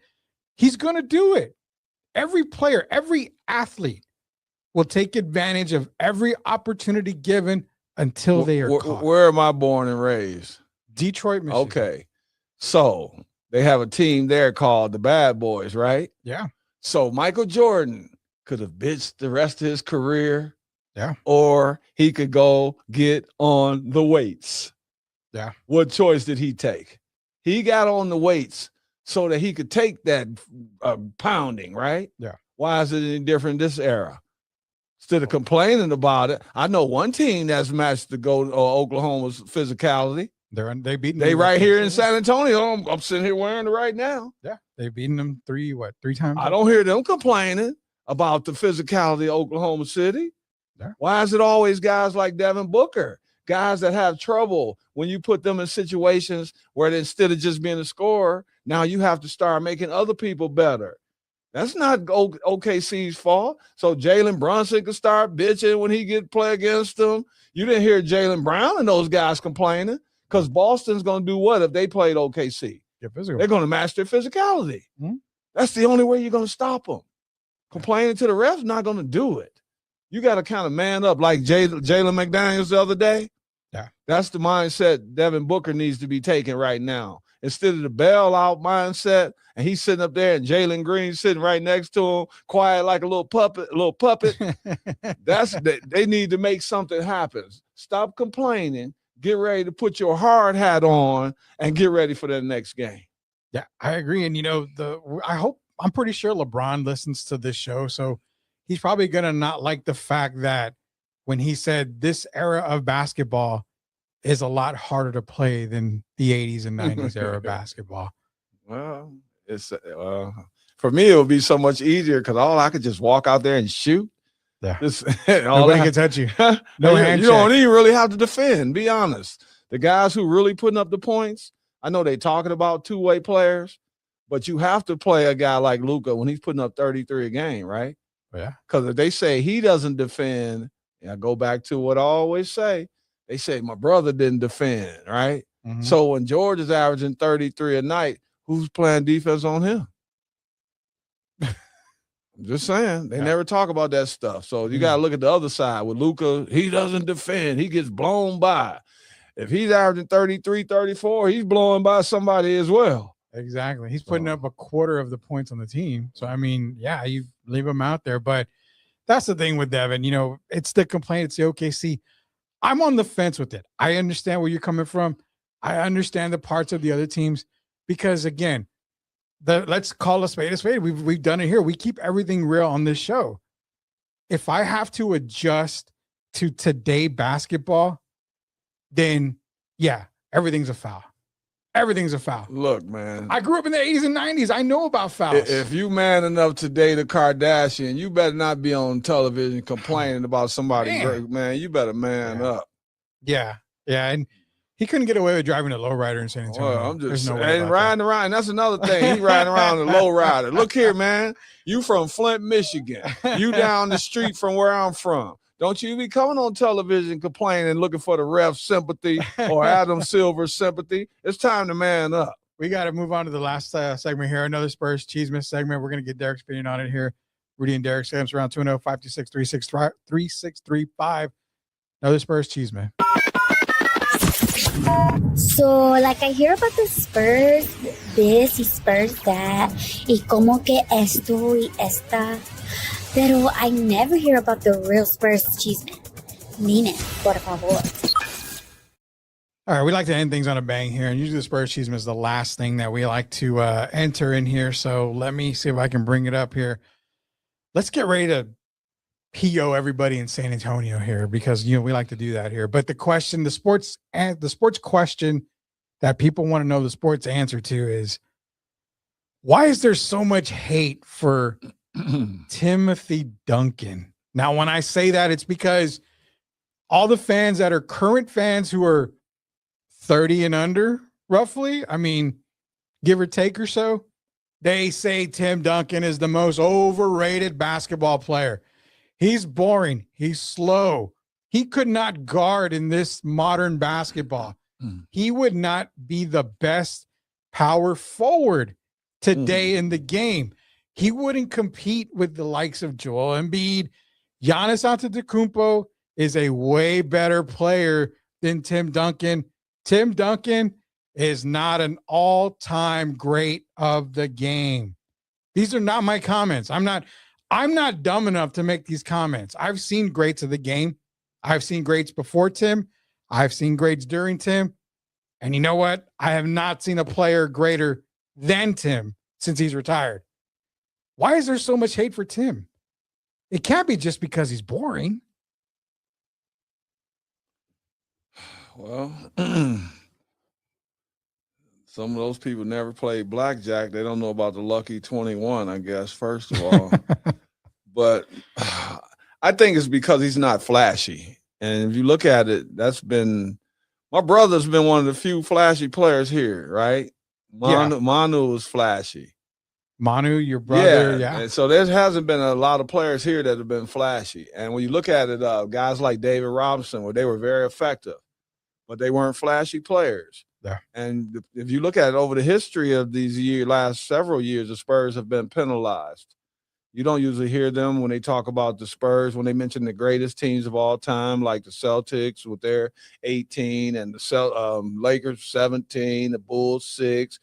He's going to do it. Every player, every athlete will take advantage of every opportunity given until they are caught. Where am I born and raised? Detroit, Michigan. Okay. So they have a team there called the Bad Boys, right? Yeah. So Michael Jordan could have bitched the rest of his career. Yeah. Or he could go get on the weights. Yeah. What choice did he take? He got on the weights so that he could take that pounding, right? Yeah. Why is it any different this era? Instead of complaining about it, I know one team that's matched the Oklahoma's physicality. They beaten They them right here in yeah. San Antonio. I'm sitting here wearing it right now. Yeah, they've beaten them three times. I don't hear them complaining about the physicality of Oklahoma City. Yeah. Why is it always guys like Devin Booker, guys that have trouble when you put them in situations where instead of just being a scorer, now you have to start making other people better? That's not OKC's fault. So Jalen Brunson can start bitching when he get play against them. You didn't hear Jaylen Brown and those guys complaining because Boston's going to do what if they played OKC? They're going to match their physicality. Mm-hmm. That's the only way you're going to stop them. Complaining to the refs not going to do it. You got to kind of man up like Jalen McDaniels the other day. Yeah, that's the mindset Devin Booker needs to be taking right now. Instead of the bailout mindset, and he's sitting up there, and Jalen Green sitting right next to him, quiet like a little puppet. They need to make something happen. Stop complaining. Get ready to put your hard hat on and get ready for the next game. Yeah, I agree. And I'm pretty sure LeBron listens to this show, so he's probably gonna not like the fact that when he said this era of basketball is a lot harder to play than the 80s and 90s era of basketball. Well, it's for me, it would be so much easier because I could just walk out there and shoot. Yeah. Nobody can touch you. No handshake. You don't even really have to defend, be honest. The guys who really putting up the points, I know they talking about two-way players, but you have to play a guy like Luka when he's putting up 33 a game, right? Yeah. Because if they say he doesn't defend, I go back to what I always say. They say my brother didn't defend, right? Mm-hmm. So when George is averaging 33 a night, who's playing defense on him? I'm just saying. They never talk about that stuff. So you got to look at the other side. With Luka, he doesn't defend. He gets blown by. If he's averaging 33, 34, he's blowing by somebody as well. Exactly. He's putting up a quarter of the points on the team. So, I mean, yeah, you leave him out there. But that's the thing with Devin. It's the complaint. It's the OKC. I'm on the fence with it. I understand where you're coming from. I understand the parts of the other teams because, again, let's call a spade a spade. We've done it here. We keep everything real on this show. If I have to adjust to today basketball, then, yeah, everything's a foul. Everything's a foul. Look, man. I grew up in the 80s and 90s. I know about fouls. If you man enough to date a Kardashian, you better not be on television complaining about somebody great, man. You better man up. Yeah. Yeah. And he couldn't get away with driving a lowrider in San Antonio. Well, I'm just and riding around. That's another thing. He riding around a lowrider. Look here, man. You from Flint, Michigan. You down the street from where I'm from. Don't you be coming on television complaining, looking for the ref's sympathy or Adam Silver's sympathy. It's time to man up. We got to move on to the last segment here. Another Spurs Chisme segment. We're going to get Derrick's opinion on it here. Rudy and Derrick, Sam's around 210-526-3635. Another Spurs Chisme. So, like, I hear about the Spurs this y Spurs that, y como que esto y esta. Pero I never hear about the real Spurs Chisme. Nine, por favor. All right, we like to end things on a bang here, and usually the Spurs Chisme is the last thing that we like to enter in here. So let me see if I can bring it up here. Let's get ready to PO everybody in San Antonio here because we like to do that here. But the sports question that people want to know the sports answer to is, why is there so much hate for Timothy Duncan? Now, when I say that, it's because all the fans that are current fans who are 30 and under, roughly, I mean, give or take or so, they say Tim Duncan is the most overrated basketball player. He's boring. He's slow. He could not guard in this modern basketball. He would not be the best power forward today in the game. He wouldn't compete with the likes of Joel Embiid. Giannis Antetokounmpo is a way better player than Tim Duncan. Tim Duncan is not an all-time great of the game. These are not my comments. I'm not dumb enough to make these comments. I've seen greats of the game. I've seen greats before Tim. I've seen greats during Tim. And you know what? I have not seen a player greater than Tim since he's retired. Why is there so much hate for Tim? It can't be just because he's boring. Well, Some of those people never played blackjack. They don't know about the lucky 21, I guess, first of all. But I think it's because he's not flashy. And if you look at it, my brother's been one of the few flashy players here, right? Manu was flashy. Manu, your brother, yeah. And so there hasn't been a lot of players here that have been flashy. And when you look at it, guys like David Robinson, where they were very effective, but they weren't flashy players. Yeah. And if you look at it over the history of these last several years, the Spurs have been penalized. You don't usually hear them when they talk about the Spurs, when they mention the greatest teams of all time, like the Celtics with their 18 and the Lakers 17, the Bulls 6.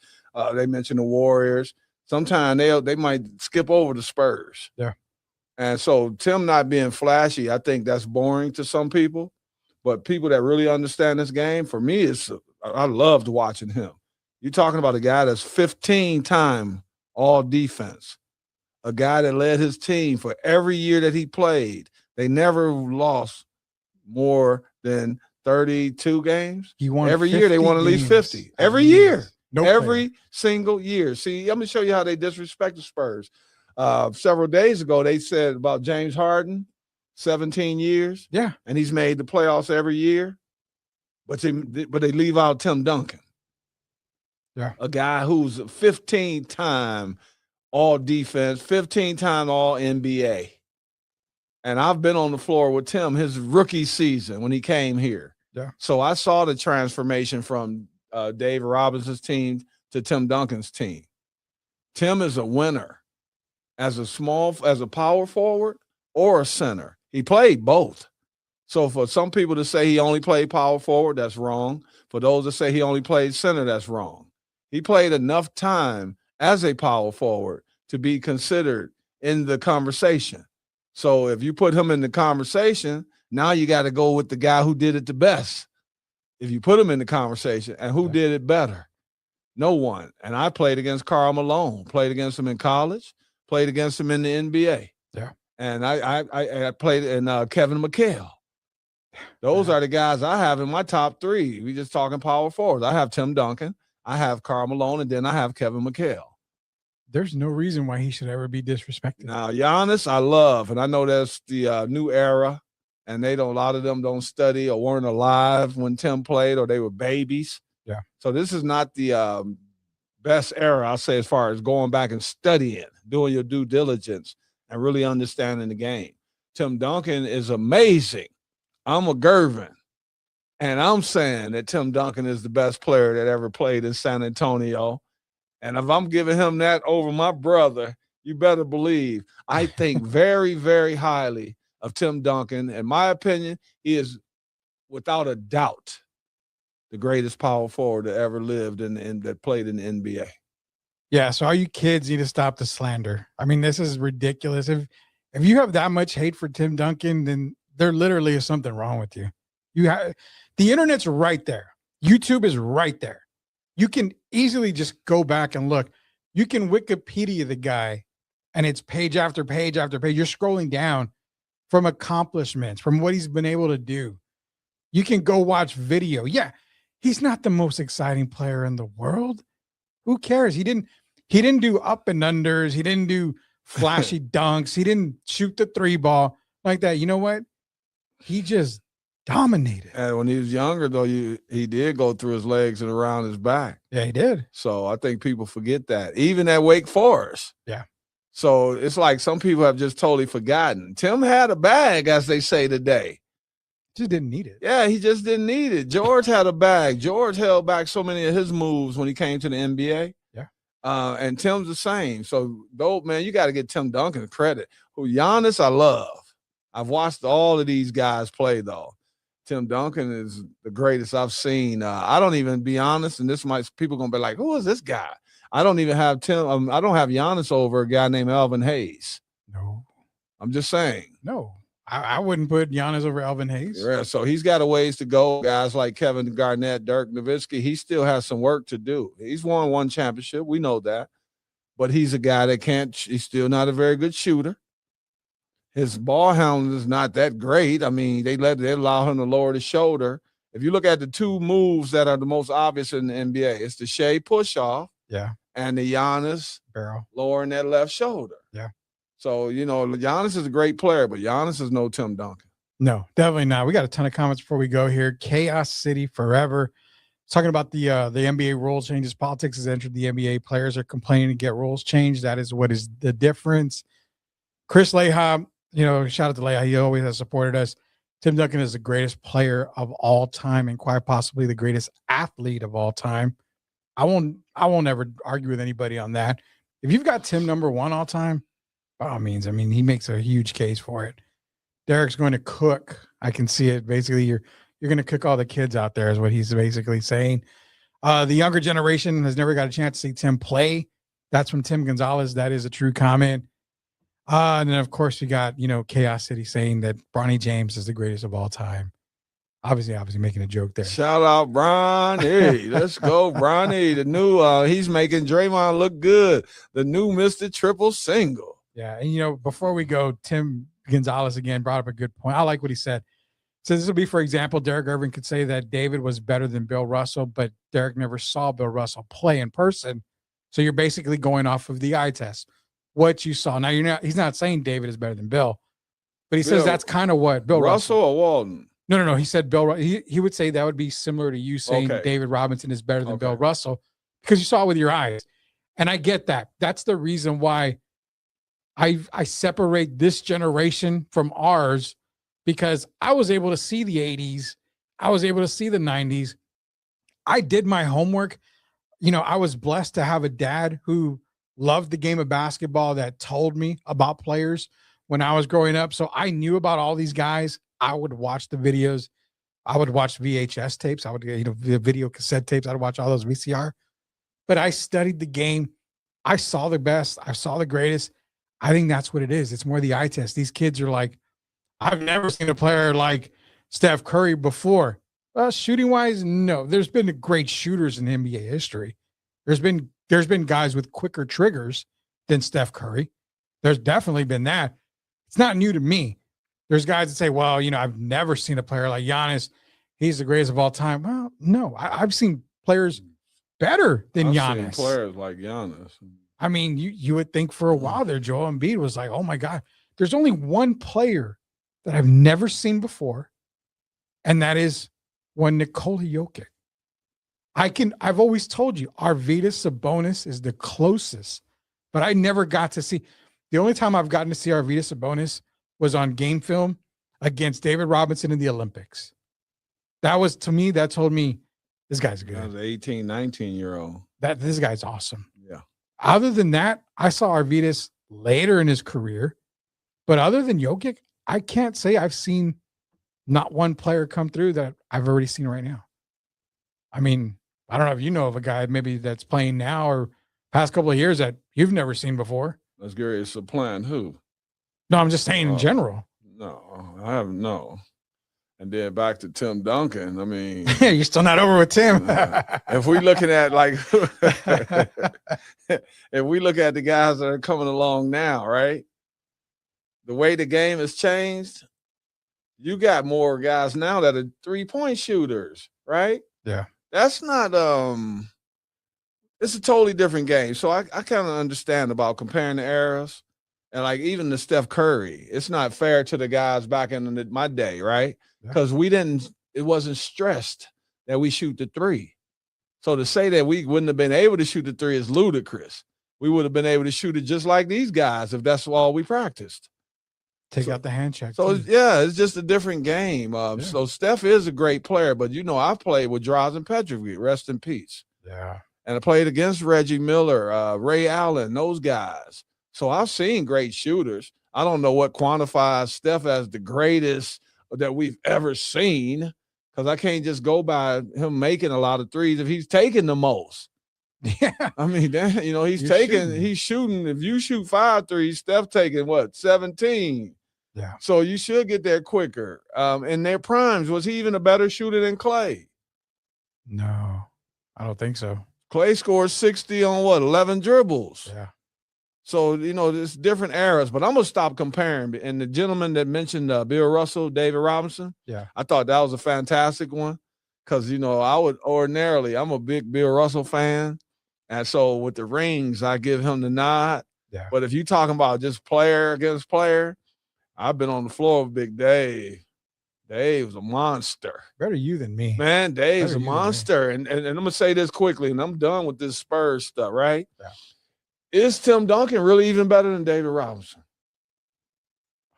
They mention the Warriors. Sometimes they might skip over the Spurs. Yeah. And so Tim not being flashy, I think that's boring to some people. But people that really understand this game, for me, I loved watching him. You're talking about a guy that's 15-time all defense, a guy that led his team for every year that he played. They never lost more than 32 games. He won every year. They won at least 50 every year. Every single year. See, let me show you how they disrespect the Spurs. Several days ago, they said about James Harden, 17 years. Yeah. And he's made the playoffs every year. But they leave out Tim Duncan. Yeah. A guy who's 15-time all defense, 15-time all NBA. And I've been on the floor with Tim his rookie season when he came here. Yeah. So I saw the transformation from Dave Robinson's team to Tim Duncan's team. Tim is a winner as a power forward or a center. He played both. So for some people to say he only played power forward, that's wrong. For those that say he only played center, that's wrong. He played enough time as a power forward to be considered in the conversation. So if you put him in the conversation, now you got to go with the guy who did it the best. If you put him in the conversation, and who did it better? No one. And I played against Karl Malone, played against him in college, played against him in the NBA. Yeah. And I played in Kevin McHale. Those are the guys I have in my top three. We just talking power forwards. I have Tim Duncan, I have Karl Malone, and then I have Kevin McHale. There's no reason why he should ever be disrespected. Now, Giannis, I love, and I know that's the new era. And a lot of them don't study or weren't alive when Tim played, or they were babies. Yeah. So this is not the best era, I'll say, as far as going back and studying, doing your due diligence, and really understanding the game. Tim Duncan is amazing. I'm a Gervin, and I'm saying that Tim Duncan is the best player that ever played in San Antonio. And if I'm giving him that over my brother, you better believe I think very, very highly of Tim Duncan. In my opinion, he is without a doubt the greatest power forward that ever lived and that played in the NBA. Yeah, so all you kids need to stop the slander. I mean, this is ridiculous. If you have that much hate for Tim Duncan, then there literally is something wrong with you. The internet's right there. YouTube is right there. You can easily just go back and look. You can Wikipedia the guy, and it's page after page after page. You're scrolling down from accomplishments, from what he's been able to do. You can go watch video. Yeah, he's not the most exciting player in the world. Who cares? He didn't do up and unders. He didn't do flashy dunks. He didn't shoot the 3-ball like that. You know what? He just dominated. And when he was younger, though, he did go through his legs and around his back. Yeah, he did. So I think people forget that. Even at Wake Forest. Yeah. So it's like some people have just totally forgotten. Tim had a bag, as they say today. Just didn't need it. Yeah, he just didn't need it. George had a bag. George held back so many of his moves when he came to the NBA. Yeah. And Tim's the same. So, though, man, you got to get Tim Duncan credit. Who Giannis, I love. I've watched all of these guys play, though. Tim Duncan is the greatest I've seen. I don't even, be honest, and people going to be like, who is this guy? I don't even have Tim. I don't have Giannis over a guy named Elvin Hayes. No. I'm just saying. No. I wouldn't put Giannis over Elvin Hayes. Yeah, so he's got a ways to go. Guys like Kevin Garnett, Dirk Nowitzki, he still has some work to do. He's won one championship. We know that. But he's a guy that he's still not a very good shooter. His ball handling is not that great. I mean, they allow him to lower the shoulder if you look at the two moves that are the most obvious in the NBA, it's the Shea push-off and the Giannis barrel lowering that left shoulder. Yeah. So, Giannis is a great player, but Giannis is no Tim Duncan. No, definitely not. We got a ton of comments before we go here. Chaos City forever. Talking about the NBA rule changes. Politics has entered the NBA. Players are complaining to get rules changed. That is what is the difference. Chris Leha, shout out to Leha. He always has supported us. Tim Duncan is the greatest player of all time and quite possibly the greatest athlete of all time. I won't ever argue with anybody on that. If you've got Tim number one all time, by all means, he makes a huge case for it. Derrick's going to cook. I can see it. Basically, you're going to cook all the kids out there is what he's basically saying. The younger generation has never got a chance to see Tim play. That's from Tim Gonzalez. That is a true comment. And then, of course, we got, Chaos City saying that Bronny James is the greatest of all time. Obviously making a joke there. Shout out Bronny. Let's go, Bronny. The new, he's making Draymond look good. The new Mr. Triple Single. Yeah. And, before we go, Tim Gonzalez again brought up a good point. I like what he said. So this will be, for example, Derrick Irvin could say that David was better than Bill Russell, but Derrick never saw Bill Russell play in person. So you're basically going off of the eye test, what you saw. Now he's not saying David is better than Bill, but he says that's kind of what Bill Russell or Walton. No. He said Bill. He would say that would be similar to you saying David Robinson is better than Bill Russell because you saw it with your eyes. And I get that. That's the reason why I separate this generation from ours, because I was able to see the 80s. I was able to see the 90s. I did my homework. I was blessed to have a dad who loved the game of basketball that told me about players when I was growing up. So I knew about all these guys. I would watch the videos. I would watch VHS tapes. I would, the video cassette tapes. I'd watch all those VCR. But I studied the game. I saw the best. I saw the greatest. I think that's what it is. It's more the eye test. These kids are like, I've never seen a player like Steph Curry before. Shooting wise, no. There's been great shooters in NBA history. There's been guys with quicker triggers than Steph Curry. There's definitely been that. It's not new to me. There's guys that say, well, I've never seen a player like Giannis. He's the greatest of all time. Well, no, I've seen players better than Giannis. Seen players like Giannis. You would think for a while there, Joel Embiid was like, oh my God, there's only one player that I've never seen before, and that is one Nikola Jokic. I've always told you, Arvydas Sabonis is the closest, but I never got to see. The only time I've gotten to see Arvydas Sabonis was on game film against David Robinson in the Olympics. That was, to me, that told me this guy's good. That was an 18, 19-year-old. This guy's awesome. Yeah. Other than that, I saw Arvydas later in his career, but other than Jokic, I can't say I've seen not one player come through that I've already seen right now. I don't know if you know of a guy maybe that's playing now or past couple of years that you've never seen before. Let's get ready to supplant who? No, I'm just saying in general. No, I have no. And then back to Tim Duncan. You're still not over with Tim. If we looking at if we look at the guys that are coming along now, right? The way the game has changed, you got more guys now that are 3-point shooters, right? Yeah. That's not it's a totally different game. So I kind of understand about comparing the eras. And even the Steph Curry, it's not fair to the guys back in my day, right? Because it wasn't stressed that we shoot the three. So to say that we wouldn't have been able to shoot the three is ludicrous. We would have been able to shoot it just like these guys if that's all we practiced. Take out the hand check. So, it's just a different game. So Steph is a great player, but, I played with Drazen Petrovic, rest in peace. Yeah. And I played against Reggie Miller, Ray Allen, those guys. So I've seen great shooters. I don't know what quantifies Steph as the greatest that we've ever seen, because I can't just go by him making a lot of threes if he's taking the most. Yeah. He's shooting. If you shoot 5 threes, Steph taking 17. Yeah. So you should get there quicker. In their primes, was he even a better shooter than Clay? No, I don't think so. Clay scored 60 on 11 dribbles. Yeah. So, there's different eras, but I'm going to stop comparing. And the gentleman that mentioned Bill Russell, David Robinson, yeah, I thought that was a fantastic one. because, I would ordinarily, I'm a big Bill Russell fan. And so with the rings, I give him the nod. Yeah. But if you're talking about just player against player, I've been on the floor with Big Dave. Dave's a monster. Better you than me. Man, Dave's Better a you than me. monster. And I'm going to say this quickly, and I'm done with this Spurs stuff, right? Yeah. Is Tim Duncan really even better than David Robinson?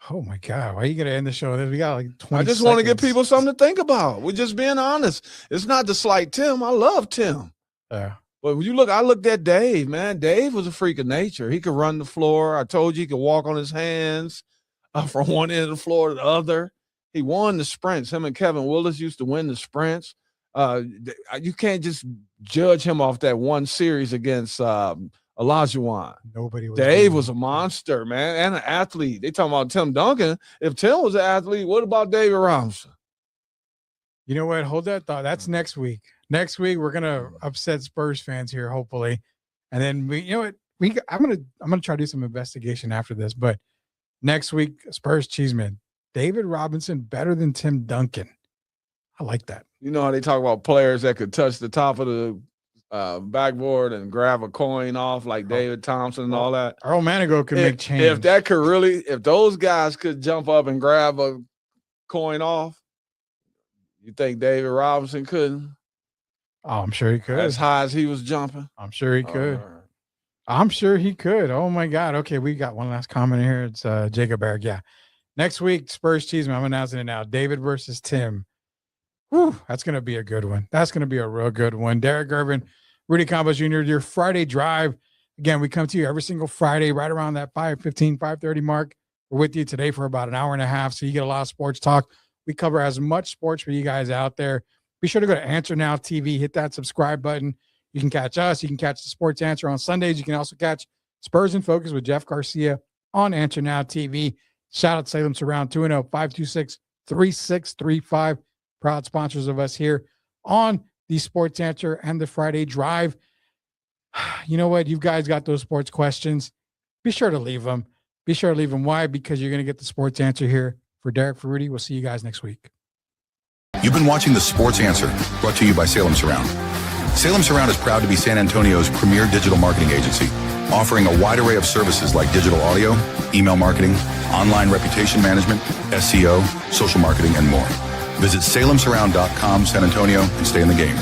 Oh my God. Why are you going to end the show? We got like 20 I just want to give seconds. people something to think about. We're just being honest. It's not to slight Tim. I love Tim. Yeah. But when I looked at Dave, man. Dave was a freak of nature. He could run the floor. I told you he could walk on his hands from one end of the floor to the other. He won the sprints. Him and Kevin Willis used to win the sprints. You can't just judge him off that one series against Olajuwon. Nobody was. Dave was a monster, man, and an athlete. They talking about Tim Duncan. If Tim was an athlete, what about David Robinson? You know what? Hold that thought. That's next week. Next week we're gonna upset Spurs fans here, hopefully, and then I'm gonna try to do some investigation after this. But next week, Spurs Chisme, David Robinson better than Tim Duncan. I like that. You know how they talk about players that could touch the top of the backboard and grab a coin off like David Thompson and all that. Earl Manigault could make change. If those guys could jump up and grab a coin off, you think David Robinson couldn't? Oh, I'm sure he could. As high as he was jumping? I'm sure he could. I'm sure he could. Oh my God. Okay, we got one last comment here. It's Jacob Eric. Yeah. Next week, Spurs Chisme. I'm announcing it now. David versus Tim. Whew, that's going to be a good one. That's going to be a real good one. Derrick, Gervin, Rudy Campos Jr., your Friday drive. Again, we come to you every single Friday right around that 5:15, 5:30 mark. We're with you today for about an hour and a half, so you get a lot of sports talk. We cover as much sports for you guys out there. Be sure to go to Answer Now TV. Hit that subscribe button. You can catch us. You can catch the Sports Answer on Sundays. You can also catch Spurs in Focus with Jeff Garcia on Answer Now TV. Shout out Salem Surround 210-526-3635. Proud sponsors of us here on the Sports Answer and the Friday Drive. You know what? You guys got those sports questions. Be sure to leave them. Be sure to leave them. Why? Because you're going to get the Sports Answer here. For Derrick, for Rudy, we'll see you guys next week. You've been watching The Sports Answer, brought to you by Salem Surround. Salem Surround is proud to be San Antonio's premier digital marketing agency, offering a wide array of services like digital audio, email marketing, online reputation management, SEO, social marketing, and more. Visit salemsurround.com, San Antonio, and stay in the game.